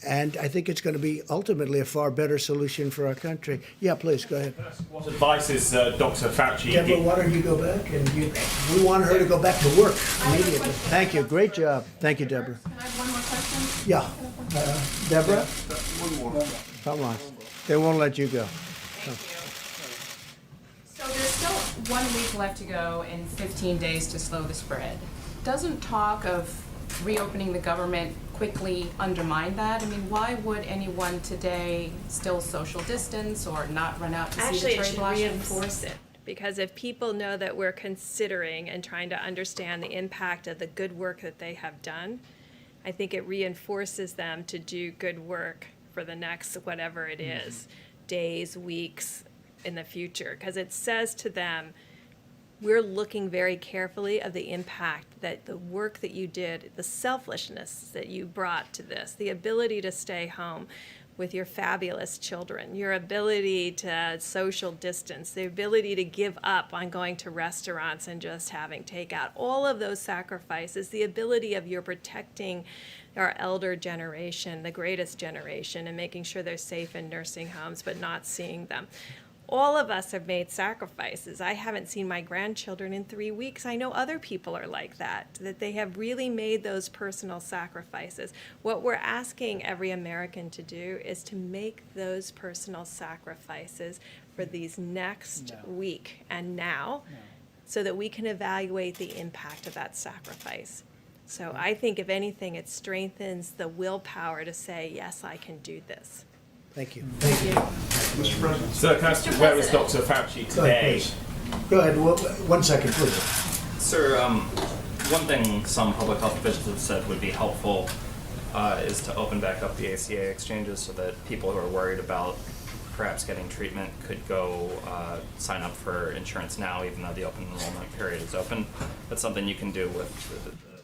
And I think it's going to be ultimately a far better solution for our country. Yeah, please, go ahead. What advice is Dr. Fauci? Deborah, why don't you go back? And we want her to go back to work immediately. Thank you. Great job. Thank you, Deborah. Can I have one more question? Yeah. Deborah? One more. Come on. They won't let you go. So there's still 1 week left to go and 15 days to slow the spread. Doesn't talk of reopening the government quickly undermine that? I mean, why would anyone today still social distance or not run out to see Actually, the it cherry should blossoms? reinforce it, because if people know that we're considering and trying to understand the impact of the good work that they have done, I think it reinforces them to do good work for the next whatever it is, days, weeks in the future, because it says to them, we're looking very carefully of the impact that the work that you did, the selflessness that you brought to this, the ability to stay home with your fabulous children, your ability to social distance, the ability to give up on going to restaurants and just having takeout, all of those sacrifices, the ability of your protecting our elder generation, the greatest generation, and making sure they're safe in nursing homes, but not seeing them. All of us have made sacrifices. I haven't seen my grandchildren in 3 weeks. I know other people are like that they have really made those personal sacrifices. What we're asking every American to do is to make those personal sacrifices for these next week and now, so that we can evaluate the impact of that sacrifice. So I think, if anything, it strengthens the willpower to say, yes, I can do this. Thank you. Thank you. Mr. President. Sir, can I ask, where is Dr. Fauci Go ahead, today? please. Go ahead. 1 second, please. Sir, one thing some public health officials have said would be helpful is to open back up the ACA exchanges so that people who are worried about perhaps getting treatment could go sign up for insurance now, even though the open enrollment period is open. That's something you can do with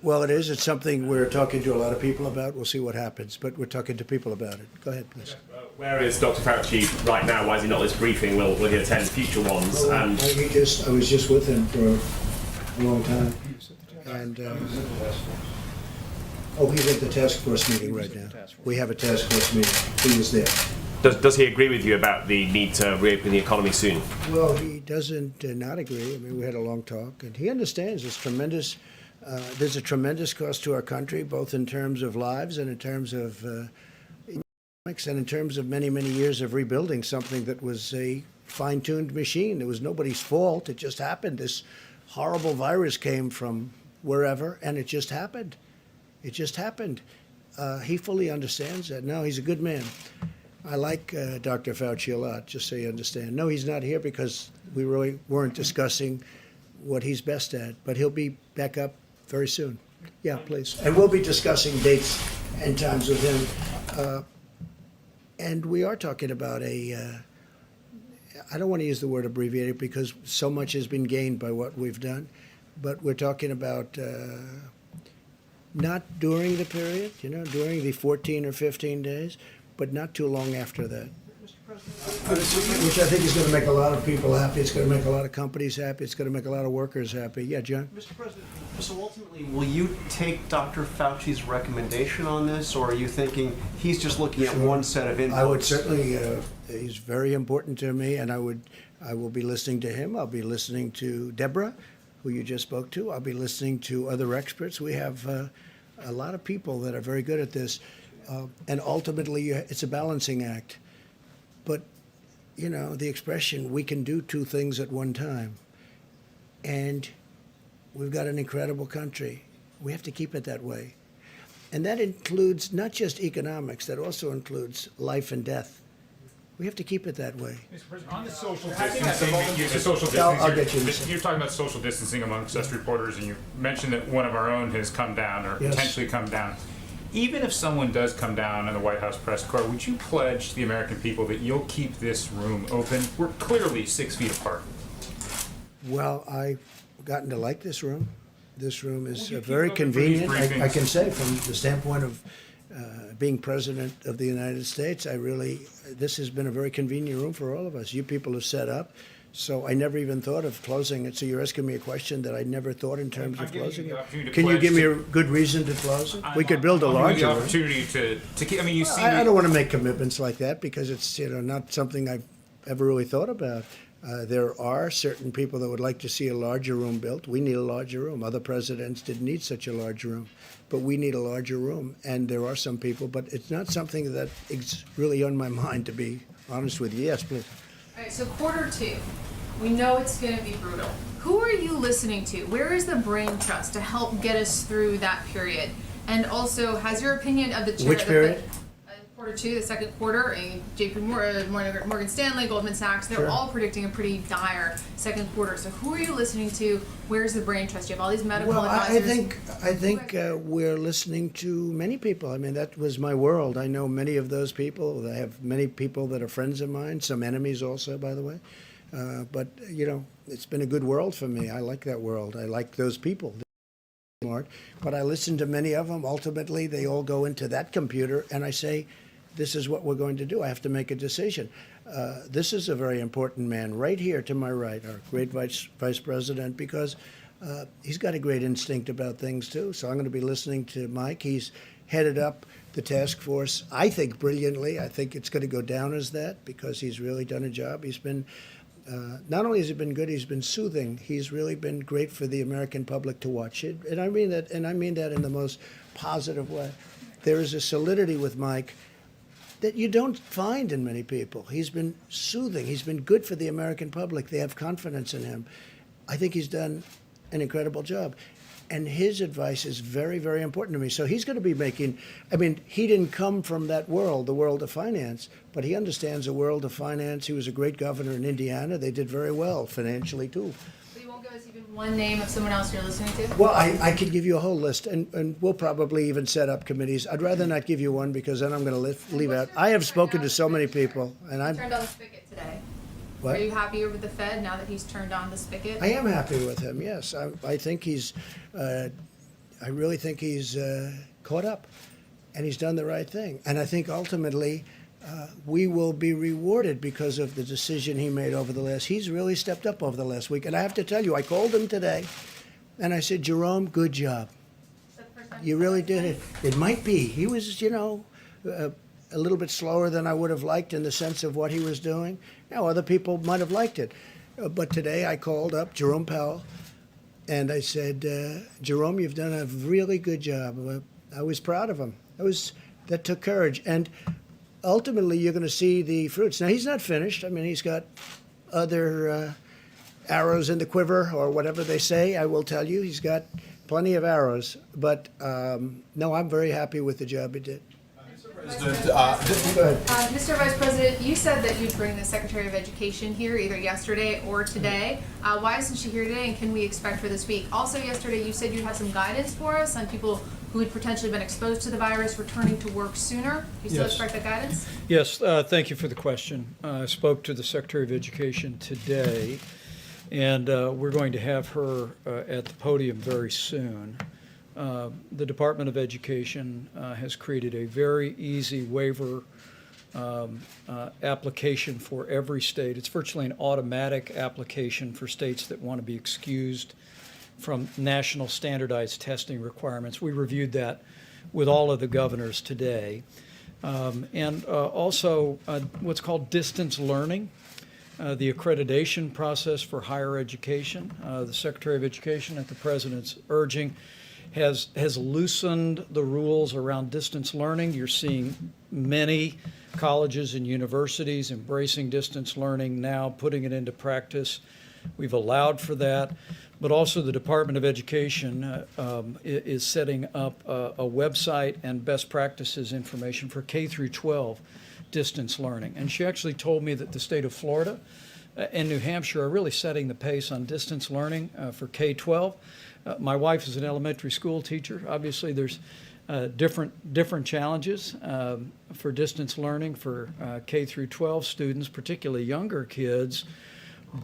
Well, it is. It's something we're talking to a lot of people about. We'll see what happens, but we're talking to people about it. Go ahead, please. Where is Dr. Fauci right now? Why is he not at this briefing? Will he attend future ones? I was just with him for a long time. And he's at the task force meeting right now. We have a task force meeting. He was there. Does he agree with you about the need to reopen the economy soon? Well, he doesn't not agree. I mean, we had a long talk, and he understands there's a tremendous cost to our country, both in terms of lives and in terms of economics, and in terms of many, many years of rebuilding something that was a fine-tuned machine. It was nobody's fault. It just happened. This horrible virus came from wherever, and it just happened. It just happened. He fully understands that. No, he's a good man. I like Dr. Fauci a lot, just so you understand. No, he's not here because we really weren't discussing what he's best at, but he'll be back up very soon. Yeah, please. And we'll be discussing dates and times with him. And we are talking about I don't want to use the word abbreviated because so much has been gained by what we've done, but we're talking about not during the period, during the 14 or 15 days, but not too long after that. Which I think is going to make a lot of people happy. It's going to make a lot of companies happy. It's going to make a lot of workers happy. Yeah, John? Mr. President, so ultimately, will you take Dr. Fauci's recommendation on this, or are you thinking he's just looking at one set of inputs? I would certainly, he's very important to me, and I will be listening to him. I'll be listening to Deborah, who you just spoke to. I'll be listening to other experts. We have a lot of people that are very good at this. And ultimately, it's a balancing act. But, the expression, we can do two things at one time. And we've got an incredible country. We have to keep it that way. And that includes not just economics, that also includes life and death. We have to keep it that way. Mr. President, on the social distancing, the social I'll distancing, get you in a second. you're talking about social distancing amongst us reporters, and you mentioned that one of our own has come down or Yes. potentially come down. Even if someone does come down in the White House press corps, would you pledge to the American people that you'll keep this room open? We're clearly 6 feet apart. Well, I've gotten to like this room. This room is Well, you very keep open for these convenient. I briefings. can say from the standpoint of being president of the United States, this has been a very convenient room for all of us. You people have set up, so I never even thought of closing it. So you're asking me a question that I never thought in terms I'm of giving you closing the it. opportunity to Can you pledge give me to- a good reason to close it? We could build a I'll give larger you the room. opportunity to keep, I mean, you see. I don't want to make commitments like that because it's not something I've ever really thought about. There are certain people that would like to see a larger room built. We need a larger room. Other presidents didn't need such a large room, but we need a larger room. And there are some people, but it's not something that is really on my mind, to be honest with you. Yes, please. All right, so Q2, we know it's going to be brutal. Who are you listening to? Where is the brain trust to help get us through that period? And also, has your opinion of the chair? Which period? Q2, the second quarter, JP Morgan Stanley, Goldman Sachs, they're Sure. all predicting a pretty dire second quarter. So who are you listening to? Where's the brain trust? You have all these medical Well, advisors. I think we're listening to many people. I mean, that was my world. I know many of those people. I have many people that are friends of mine, some enemies also, by the way. But, it's been a good world for me. I like that world. I like those people. Smart. But I listen to many of them. Ultimately, they all go into that computer, and I say, this is what we're going to do. I have to make a decision. This is a very important man right here to my right, our great vice president, because he's got a great instinct about things, too. So I'm going to be listening to Mike. He's headed up the task force, I think, brilliantly. I think it's going to go down as that because he's really done a job. He's been, not only has he been good, he's been soothing. He's really been great for the American public to watch it. And I mean that in the most positive way. There is a solidity with Mike that you don't find in many people. He's been soothing. He's been good for the American public. They have confidence in him. I think he's done an incredible job. And his advice is very, very important to me. So he's going to be he didn't come from that world, the world of finance, but he understands the world of finance. He was a great governor in Indiana. They did very well financially, too. So you won't give us even one name of someone else you're listening to? Well, I could give you a whole list, and we'll probably even set up committees. I'd rather not give you one because then I'm going to leave out. I have spoken to so many people, and I'm. Turned on the spigot today. What? Are you happier with the Fed now that he's turned on the spigot? I am happy with him. Yes, I think he's. I really think he's caught up, and he's done the right thing. And I think ultimately, we will be rewarded because of the decision he made over the last. He's really stepped up over the last week, and I have to tell you, I called him today, and I said, Jerome, good job. You really did it. It might be. He was, a little bit slower than I would have liked in the sense of what he was doing. Now, other people might have liked it. But today I called up Jerome Powell, and I said, Jerome, you've done a really good job. I was proud of him. That took courage. And ultimately, you're going to see the fruits. Now, he's not finished. I mean, he's got other arrows in the quiver, or whatever they say. I will tell you, he's got plenty of arrows. But no, I'm very happy with the job he did. Mr. Vice President, you said that you'd bring the Secretary of Education here either yesterday or today. Why isn't she here today, and can we expect her this week? Also yesterday, you said you had some guidance for us on people who had potentially been exposed to the virus returning to work sooner. Do you still Yes. expect that guidance? Yes, thank you for the question. I spoke to the Secretary of Education today, and we're going to have her at the podium very soon. The Department of Education has created a very easy waiver application for every state. It's virtually an automatic application for states that want to be excused from national standardized testing requirements. We reviewed that with all of the governors today. And also what's called distance learning, the accreditation process for higher education. The Secretary of Education, at the President's urging, has loosened the rules around distance learning. You're seeing many colleges and universities embracing distance learning now, putting it into practice. We've allowed for that. But also the Department of Education is setting up a website and best practices information for K through 12 distance learning. And she actually told me that the state of Florida and New Hampshire are really setting the pace on distance learning for K-12. My wife is an elementary school teacher. Obviously, there's different challenges for distance learning for K through 12 students, particularly younger kids.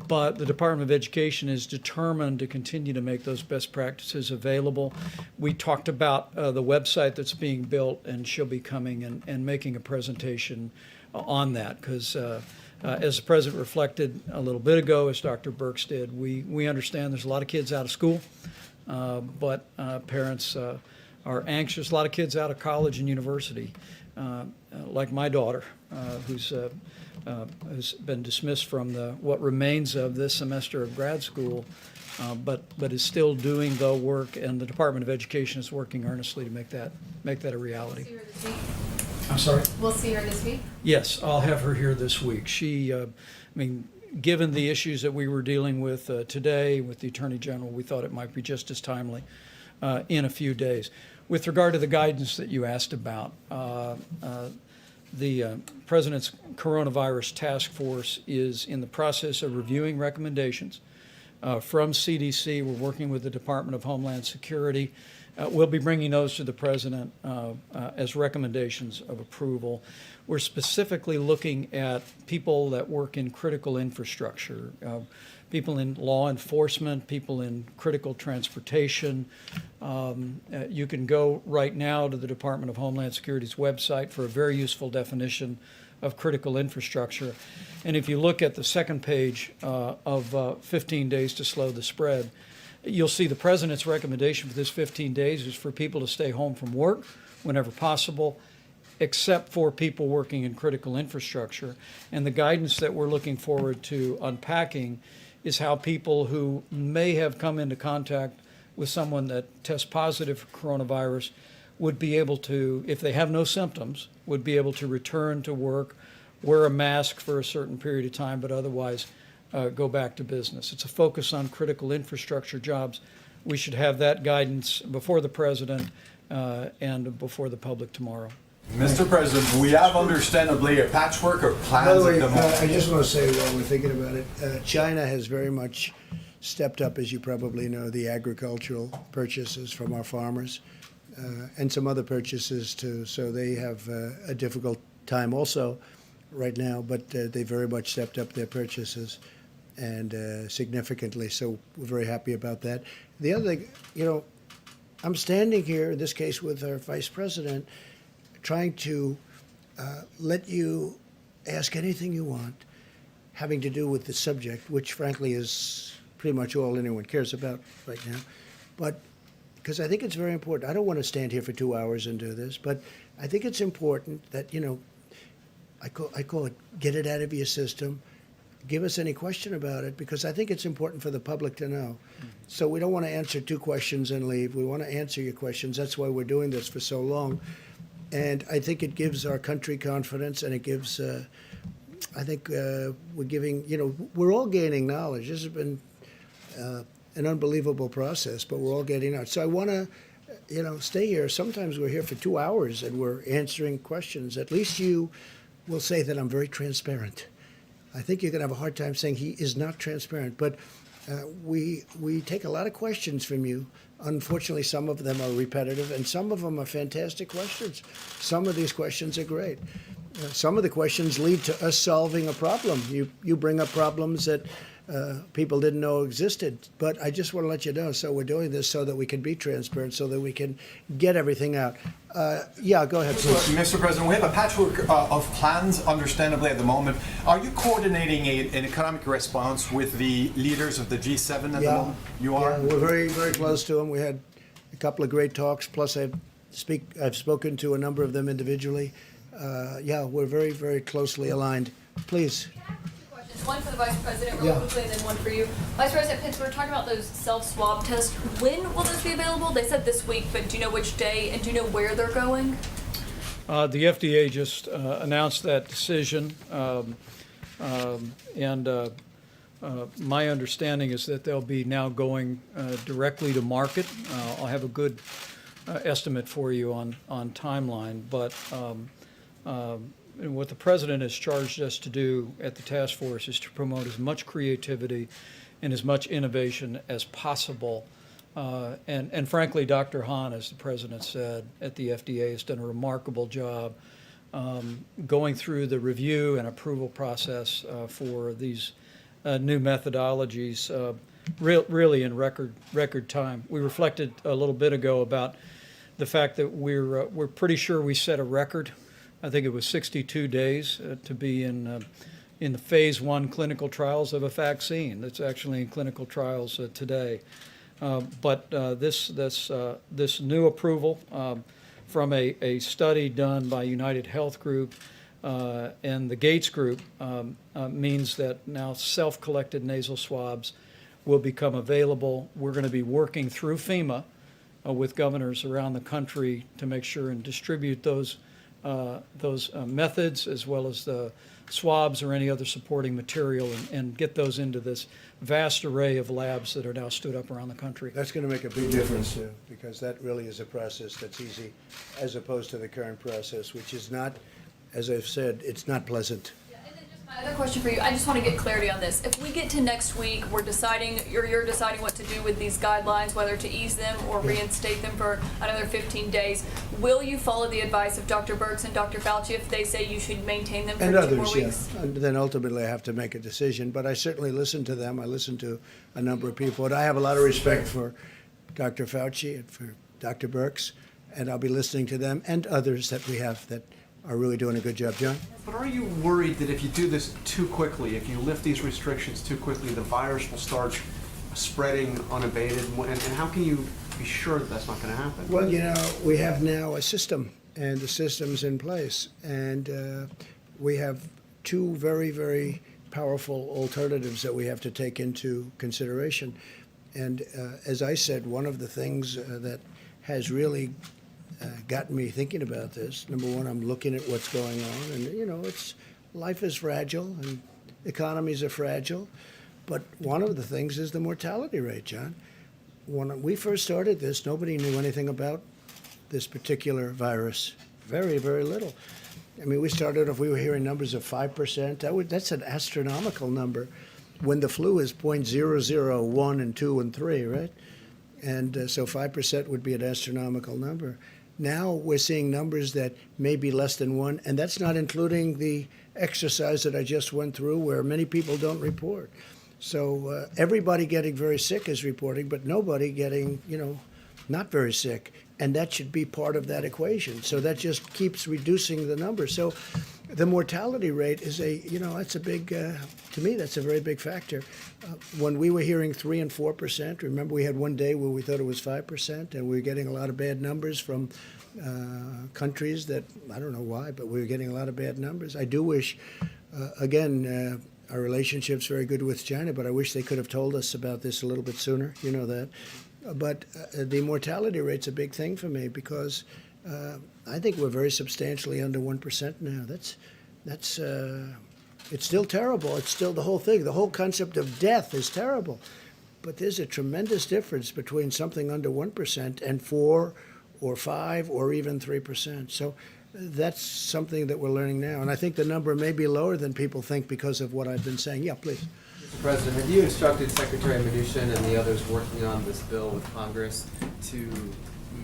But the Department of Education is determined to continue to make those best practices available. We talked about the website that's being built, and she'll be coming and making a presentation on that, because as the President reflected a little bit ago, as Dr. Birx did, we understand there's a lot of kids out of school, but parents are anxious. A lot of kids out of college and university, like my daughter, who's been dismissed from what remains of this semester of grad school, but is still doing the work, and the Department of Education is working earnestly to make that a reality. See her this week? I'm sorry? We'll see her this week? Yes, I'll have her here this week. Given the issues that we were dealing with today with the Attorney General, we thought it might be just as timely in a few days. With regard to the guidance that you asked about, the President's Coronavirus Task Force is in the process of reviewing recommendations from CDC. We're working with the Department of Homeland Security. We'll be bringing those to the President as recommendations of approval. We're specifically looking at people that work in critical infrastructure, people in law enforcement, people in critical transportation. You can go right now to the Department of Homeland Security's website for a very useful definition of critical infrastructure. And if you look at the second page of 15 days to slow the spread, you'll see the President's recommendation for this 15 days is for people to stay home from work whenever possible, except for people working in critical infrastructure. And the guidance that we're looking forward to unpacking is how people who may have come into contact with someone that tests positive for coronavirus would be able to, if they have no symptoms, would be able to return to work, wear a mask for a certain period of time, but otherwise go back to business. It's a focus on critical infrastructure jobs. We should have that guidance before the President and before the public tomorrow. Mr. President, we have understandably a patchwork of plans By the way, at the moment. I just want to say while we're thinking about it, China has very much stepped up, as you probably know, the agricultural purchases from our farmers and some other purchases too. So they have a difficult time also right now, but they very much stepped up their purchases and significantly. So we're very happy about that. The other thing, I'm standing here in this case with our Vice President, trying to let you ask anything you want having to do with the subject, which frankly is pretty much all anyone cares about right now. But because I think it's very important. I don't want to stand here for 2 hours and do this, but I think it's important that, I call it get it out of your system. Give us any question about it, because I think it's important for the public to know. So we don't want to answer 2 questions and leave. We want to answer your questions. That's why we're doing this for so long. And I think it gives our country confidence, and it gives, I think we're giving, we're all gaining knowledge. This has been an unbelievable process, but we're all getting knowledge. So I want to, stay here. Sometimes we're here for 2 hours and we're answering questions. At least you will say that I'm very transparent. I think you're going to have a hard time saying he is not transparent, but we take a lot of questions from you. Unfortunately, some of them are repetitive, and some of them are fantastic questions. Some of these questions are great. Some of the questions lead to us solving a problem. You bring up problems that people didn't know existed, but I just want to let you know. So we're doing this so that we can be transparent, so that we can get everything out. Yeah, go ahead, please. Mr. President, we have a patchwork of plans, understandably, at the moment. Are you coordinating an economic response with the leaders of the G7 at the moment? You are? Yeah, we're very, very close to them. We had a couple of great talks, plus I've spoken to a number of them individually. We're very, very closely aligned. Please. One for the Vice President really quickly, and then one for you. Vice President Pence, we were talking about those self-swab tests. When will those be available? They said this week, but do you know which day, and do you know where they're going? The FDA just announced that decision, and my understanding is that they'll be now going directly to market. I'll have a good estimate for you on timeline, but and what the president has charged us to do at the task force is to promote as much creativity and as much innovation as possible. And frankly, Dr. Hahn, as the president said, at the FDA has done a remarkable job going through the review and approval process for these new methodologies really in record time. We reflected a little bit ago about the fact that we're pretty sure we set a record. I think it was 62 days to be in the phase 1 clinical trials of a vaccine that's actually in clinical trials today. But this new approval from a study done by United Health Group and the Gates Group means that now self-collected nasal swabs will become available. We're going to be working through FEMA with governors around the country to make sure and distribute those methods as well as the swabs or any other supporting material and get those into this vast array of labs that are now stood up around the country. That's going to make a big difference too, because that really is a process that's easy as opposed to the current process, which is not, as I've said, it's not pleasant. My other question for you, I just want to get clarity on this. If we get to next week, we're deciding, or you're deciding what to do with these guidelines, whether to ease them or reinstate them for another 15 days, will you follow the advice of Dr. Birx and Dr. Fauci if they say you should maintain them for And 2 others, more weeks? yeah. And then ultimately I have to make a decision, but I certainly listen to them. I listen to a number of people, and I have a lot of respect for Dr. Fauci and for Dr. Birx, and I'll be listening to them and others that we have that are really doing a good job. John? But are you worried that if you do this too quickly, if you lift these restrictions too quickly, the virus will start spreading unabated? And how can you be sure that that's not going to happen? Well, you know, we have now a system, and the system's in place. And we have two very, very powerful alternatives that we have to take into consideration. And as I said, one of the things that has really gotten me thinking about this, number one, I'm looking at what's going on. And, you know, life is fragile and economies are fragile. But one of the things is the mortality rate, John. When we first started this, nobody knew anything about this particular virus. Very, very little. I mean, we started off, we were hearing numbers of 5%. That's an astronomical number when the flu is 0.001 and 2 and 3, right? And so 5% would be an astronomical number. Now we're seeing numbers that may be less than 1, and that's not including the exercise that I just went through where many people don't report. So everybody getting very sick is reporting, but nobody getting, you know, not very sick. And that should be part of that equation. So that just keeps reducing the number. So the mortality rate is that's a big, to me, that's a very big factor. When we were hearing 3 and 4%, remember we had one day where we thought it was 5%, and we were getting a lot of bad numbers from countries that, I don't know why, but we were getting a lot of bad numbers. I do wish, our relationship's very good with China, but I wish they could have told us about this a little bit sooner, you know that. But the mortality rate's a big thing for me because I think we're very substantially under 1% now. That's it's still terrible. It's still the whole thing. The whole concept of death is terrible. But there's a tremendous difference between something under 1% and 4 or 5 or even 3%. So that's something that we're learning now. And I think the number may be lower than people think because of what I've been saying. Yeah, please. Mr. President, have you instructed Secretary Mnuchin and the others working on this bill with Congress to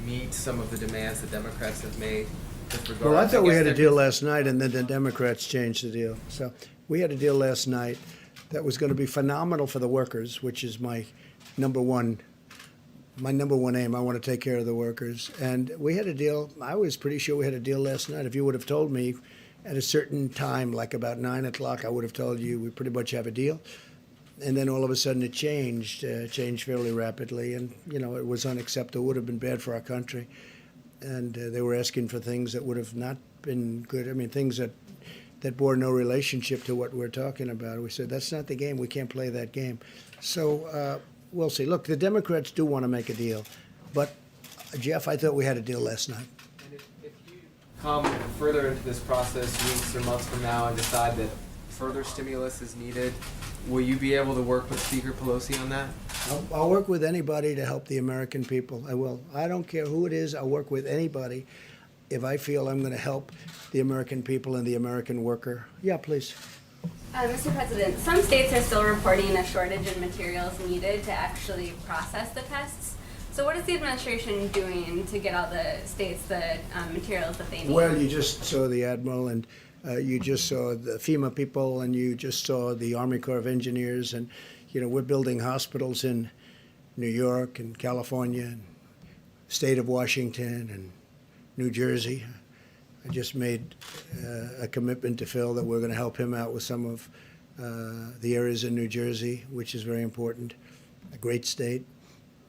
meet some of the demands the Democrats have made with regard? Well, I thought we had a deal last night, and then the Democrats changed the deal. So we had a deal last night that was going to be phenomenal for the workers, which is my number one aim. I want to take care of the workers. And we had a deal. I was pretty sure we had a deal last night. If you would have told me at a certain time, like about 9 o'clock, I would have told you we pretty much have a deal. And then all of a sudden it changed fairly rapidly. And, you know, it was unacceptable. It would have been bad for our country. And they were asking for things that would have not been good. I mean, things that bore no relationship to what we're talking about. We said, that's not the game. We can't play that game. So we'll see. Look, the Democrats do want to make a deal. But, Jeff, I thought we had a deal last night. And if you come further into this process weeks or months from now and decide that further stimulus is needed, will you be able to work with Speaker Pelosi on that? I'll work with anybody to help the American people. I will. I don't care who it is. I'll work with anybody. if I feel I'm going to help the American people and the American worker. Yeah, please. Mr. President, some states are still reporting a shortage in materials needed to actually process the tests. So what is the administration doing to get all the states the materials that they need? Well, you just saw the Admiral, and you just saw the FEMA people, and you just saw the Army Corps of Engineers, and we're building hospitals in New York and California and state of Washington and New Jersey. I just made a commitment to Phil that we're going to help him out with some of the areas in New Jersey, which is very important, a great state.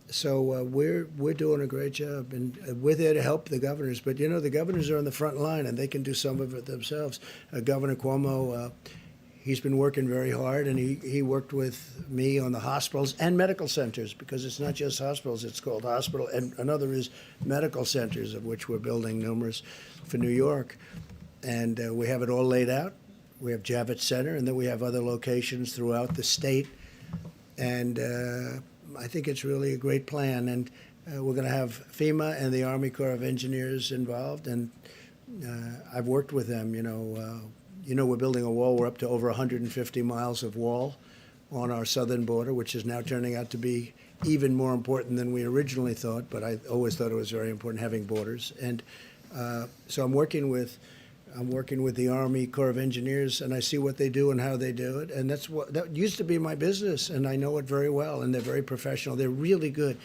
So we're doing a great job, and we're there to help the governors. But the governors are on the front line, and they can do some of it themselves. Governor Cuomo, he's been working very hard, and he worked with me on the hospitals and medical centers, because it's not just hospitals; it's called hospital, and another is medical centers, of which we're building numerous for New York, and we have it all laid out. We have Javits Center, and then we have other locations throughout the state, and I think it's really a great plan, and we're going to have FEMA and the Army Corps of Engineers involved, and I've worked with them. We're building a wall. We're up to over 150 miles of wall on our southern border, which is now turning out to be even more important than we originally thought, but I always thought it was very important having borders. And so I'm working with the Army Corps of Engineers, and I see what they do and how they do it. And that used to be my business, and I know it very well, and they're very professional. They're really good.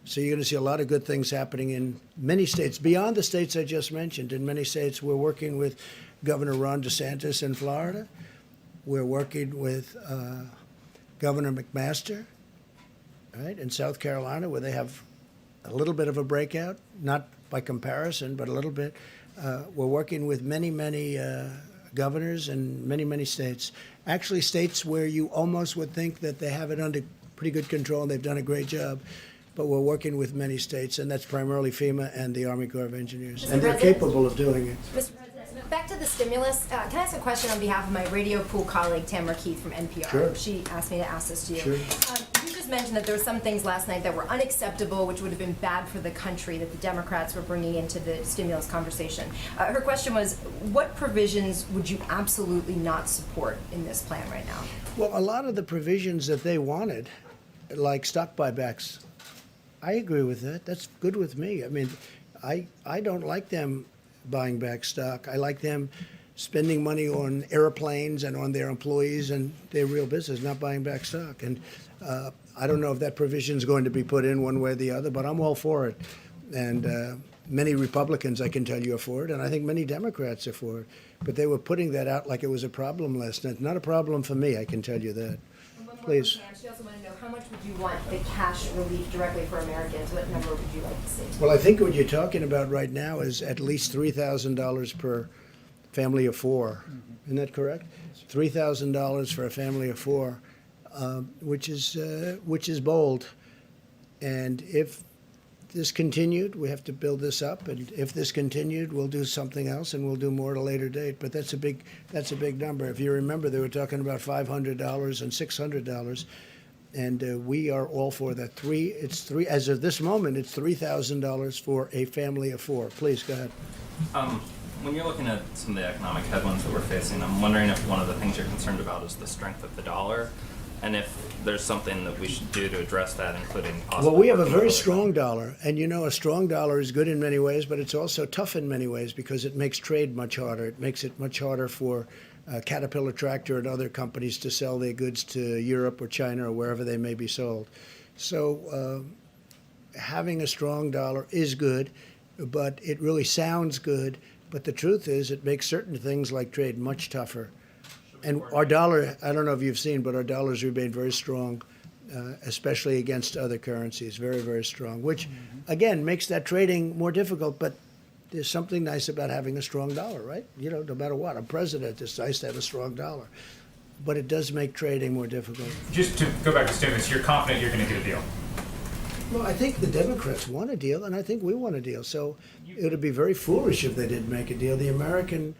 So you're going to see a lot of good things happening in many states, beyond the states I just mentioned. In many states, we're working with Governor Ron DeSantis in Florida. We're working with Governor McMaster, right, in South Carolina, where they have a little bit of a breakout, not by comparison, but a little bit. We're working with many, many governors in many, many states. Actually, states where you almost would think that they have it under pretty good control and they've done a great job. But we're working with many states, and that's primarily FEMA and the Army Corps of Engineers. And they're capable of doing it. Mr. President, back to the stimulus. Can I ask a question on behalf of my radio pool colleague, Tamara Keith from NPR? Sure. She asked me to ask this to you. Sure. You just mentioned that there were some things last night that were unacceptable, which would have been bad for the country, that the Democrats were bringing into the stimulus conversation. Her question was, what provisions would you absolutely not support in this plan right now? Well, a lot of the provisions that they wanted, like stock buybacks, I agree with that. That's good with me. I mean, I don't like them buying back stock. I like them spending money on airplanes and on their employees and their real business, not buying back stock. And I don't know if that provision is going to be put in one way or the other, but I'm all for it. And many Republicans, I can tell you, are for it, and I think many Democrats are for it. But they were putting that out like it was a problem last night. Not a problem for me, I can tell you that. Please. She also wanted to know, how much would you want the cash relief directly for Americans? What number would you like to see? Well, I think what you're talking about right now is at least $3,000 per family of four. Isn't that correct? $3,000 for a family of four, which is bold. And if this continued, we have to build this up. And if this continued, we'll do something else, and we'll do more at a later date. But that's a big number. If you remember, they were talking about $500 and $600, and we are all for that. As of this moment, it's $3,000 for a family of four. Please go ahead. When you're looking at some of the economic headwinds that we're facing, I'm wondering if one of the things you're concerned about is the strength of the dollar, and if there's something that we should do to address that, including possibly. Well, we have a very strong dollar, and a strong dollar is good in many ways, but it's also tough in many ways because it makes trade much harder. It makes it much harder for Caterpillar Tractor and other companies to sell their goods to Europe or China or wherever they may be sold. So having a strong dollar is good, but it really sounds good. But the truth is it makes certain things like trade much tougher. And our dollar, I don't know if you've seen, but our dollar's remained very strong, especially against other currencies, very, very strong, which, again, makes that trading more difficult. But there's something nice about having a strong dollar, right? No matter what. I'm president, it's nice to have a strong dollar. But it does make trading more difficult. Just to go back to stimulus, you're confident you're going to get a deal? Well, I think the Democrats want a deal, and I think we want a deal. So it would be very foolish if they didn't make a deal. The American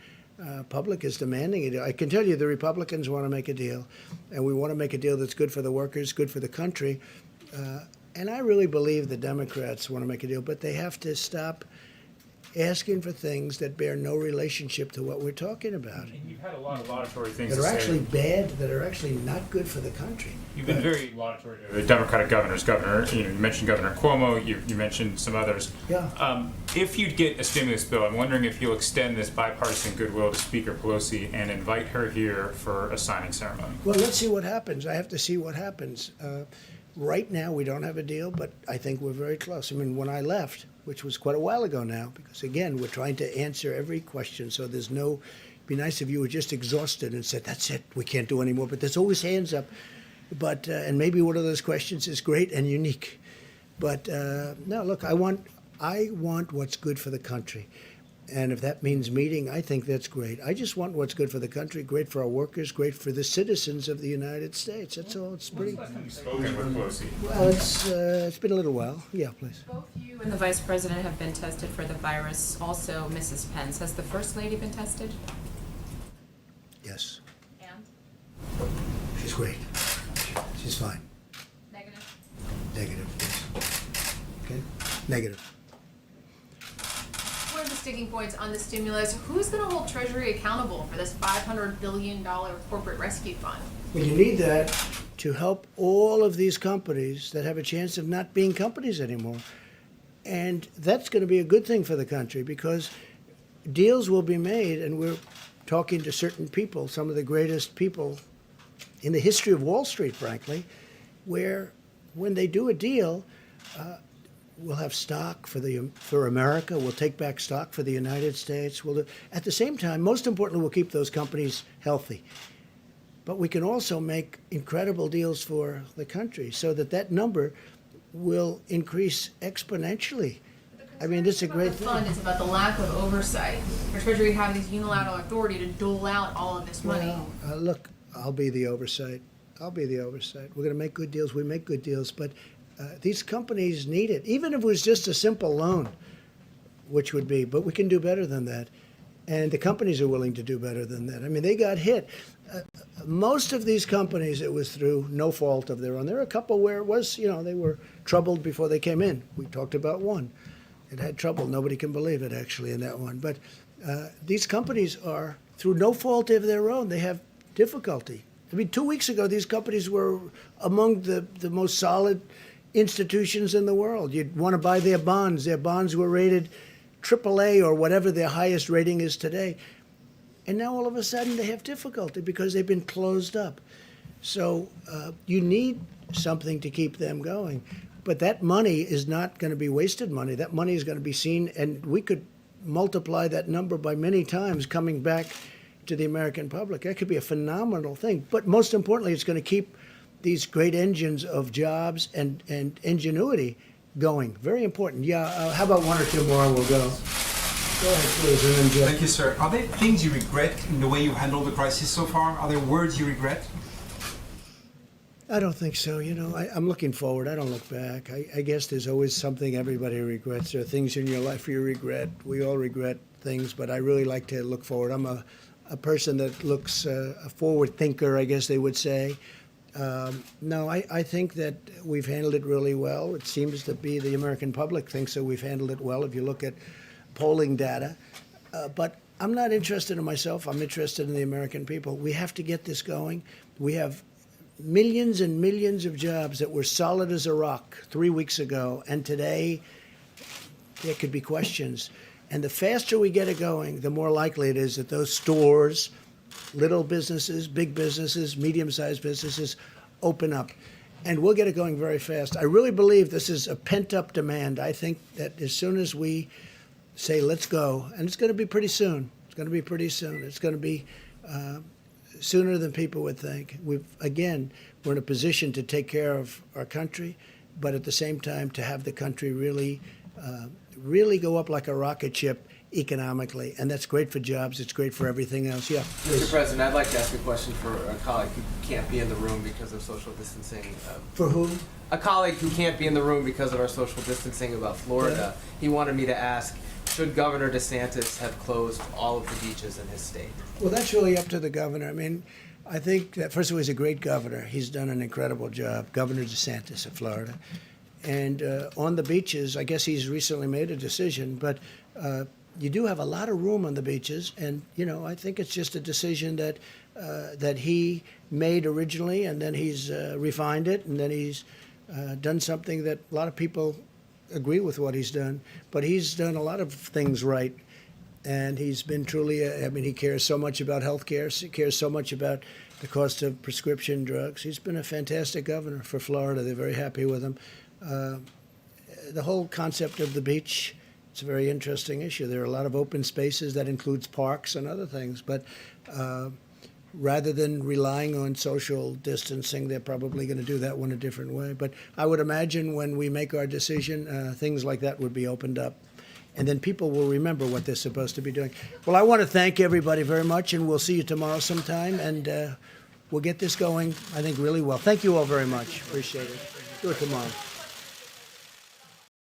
public is demanding a deal. I can tell you the Republicans want to make a deal, and we want to make a deal that's good for the workers, good for the country. And I really believe the Democrats want to make a deal, but they have to stop asking for things that bear no relationship to what we're talking about. And you've had a lot of laudatory things That to are say. actually bad, that are actually not good for the country. You've been very laudatory to the Democratic governors. You mentioned Governor Cuomo. You mentioned some others. Yeah. If you'd get a stimulus bill, I'm wondering if you'll extend this bipartisan goodwill to Speaker Pelosi and invite her here for a signing ceremony. Well, let's see what happens. I have to see what happens. Right now, we don't have a deal, but I think we're very close. I mean, when I left, which was quite a while ago now, because again, we're trying to answer every question, so there's no, it'd be nice if you were just exhausted and said, that's it, we can't do anymore, but there's always hands up. But, and maybe one of those questions is great and unique. But no, look, I want what's good for the country. And if that means meeting, I think that's great. I just want what's good for the country, great for our workers, great for the citizens of the United States. That's all. It's pretty. When's the last time you've spoken with Pelosi? Well, it's been a little while. Yeah, please. Both you and the Vice President have been tested for the virus. Also, Mrs. Pence. Has the First Lady been tested? Yes. And? She's great. She's fine. Negative? Negative. Yes. Okay. Negative. One of the sticking points on the stimulus, who's going to hold Treasury accountable for this $500 billion corporate rescue fund? Well, you need that to help all of these companies that have a chance of not being companies anymore. And that's going to be a good thing for the country because deals will be made, and we're talking to certain people, some of the greatest people in the history of Wall Street, frankly, where when they do a deal, we'll have stock for America. We'll take back stock for the United States. At the same time, most importantly, we'll keep those companies healthy. But we can also make incredible deals for the country so that number will increase exponentially. I mean, this is a great The thing. fund is about the lack of oversight for Treasury having this unilateral authority to dole out all of this money. Well, look, I'll be the oversight. We're going to make good deals. We make good deals, but these companies need it. Even if it was just a simple loan, which would be, but we can do better than that. And the companies are willing to do better than that. I mean, they got hit. Most of these companies, it was through no fault of their own. There are a couple where it was, they were troubled before they came in. We talked about one. It had trouble. Nobody can believe it, actually, in that one. But these companies are, through no fault of their own, they have difficulty. I mean, 2 weeks ago, these companies were among the most solid institutions in the world. You'd want to buy their bonds. Their bonds were rated AAA or whatever their highest rating is today. And now all of a sudden they have difficulty because they've been closed up. So you need something to keep them going. But that money is not going to be wasted money. That money is going to be seen, and we could multiply that number by many times coming back to the American public. That could be a phenomenal thing. But most importantly, it's going to keep these great engines of jobs and ingenuity going. Very important. Yeah, how about one or two more and we'll go. Go ahead, please. And then Jeff. Thank you, sir. Are there things you regret in the way you handled the crisis so far? Are there words you regret? I don't think so. I'm looking forward. I don't look back. I guess there's always something everybody regrets. There are things in your life you regret. We all regret things, but I really like to look forward. I'm a person that looks a forward thinker, I guess they would say. No, I think that we've handled it really well. It seems to be the American public thinks that we've handled it well if you look at polling data. But I'm not interested in myself. I'm interested in the American people. We have to get this going. We have millions and millions of jobs that were solid as a rock 3 weeks ago, and today there could be questions. And the faster we get it going, the more likely it is that those stores, little businesses, big businesses, medium-sized businesses open up. And we'll get it going very fast. I really believe this is a pent-up demand. I think that as soon as we say, let's go, and it's going to be pretty soon. It's going to be pretty soon. It's going to be sooner than people would think. We're in a position to take care of our country, but at the same time to have the country really go up like a rocket ship economically, and that's great for jobs. It's great for everything else. Yeah. Please. Mr. President, I'd like to ask a question for a colleague who can't be in the room because of social distancing. For whom? A colleague who can't be in the room because of our social distancing about Florida. Yeah. He wanted me to ask, should Governor DeSantis have closed all of the beaches in his state? Well, that's really up to the governor. I mean, I think that, first of all, he's a great governor. He's done an incredible job, Governor DeSantis of Florida. And on the beaches, I guess he's recently made a decision, but you do have a lot of room on the beaches, and I think it's just a decision that he made originally, and then he's refined it, and then he's done something that a lot of people agree with what he's done. But he's done a lot of things right, and he's been truly. He cares so much about health care. He cares so much about the cost of prescription drugs. He's been a fantastic governor for Florida. They're very happy with him. The whole concept of the beach. It's a very interesting issue. There are a lot of open spaces that includes parks and other things, but rather than relying on social distancing, they're probably going to do that one a different way. But I would imagine when we make our decision, things like that would be opened up, and then people will remember what they're supposed to be doing. Well, I want to thank everybody very much, and we'll see you tomorrow sometime, and we'll get this going, I think, really well. Thank you all very much. Appreciate it. Do it tomorrow.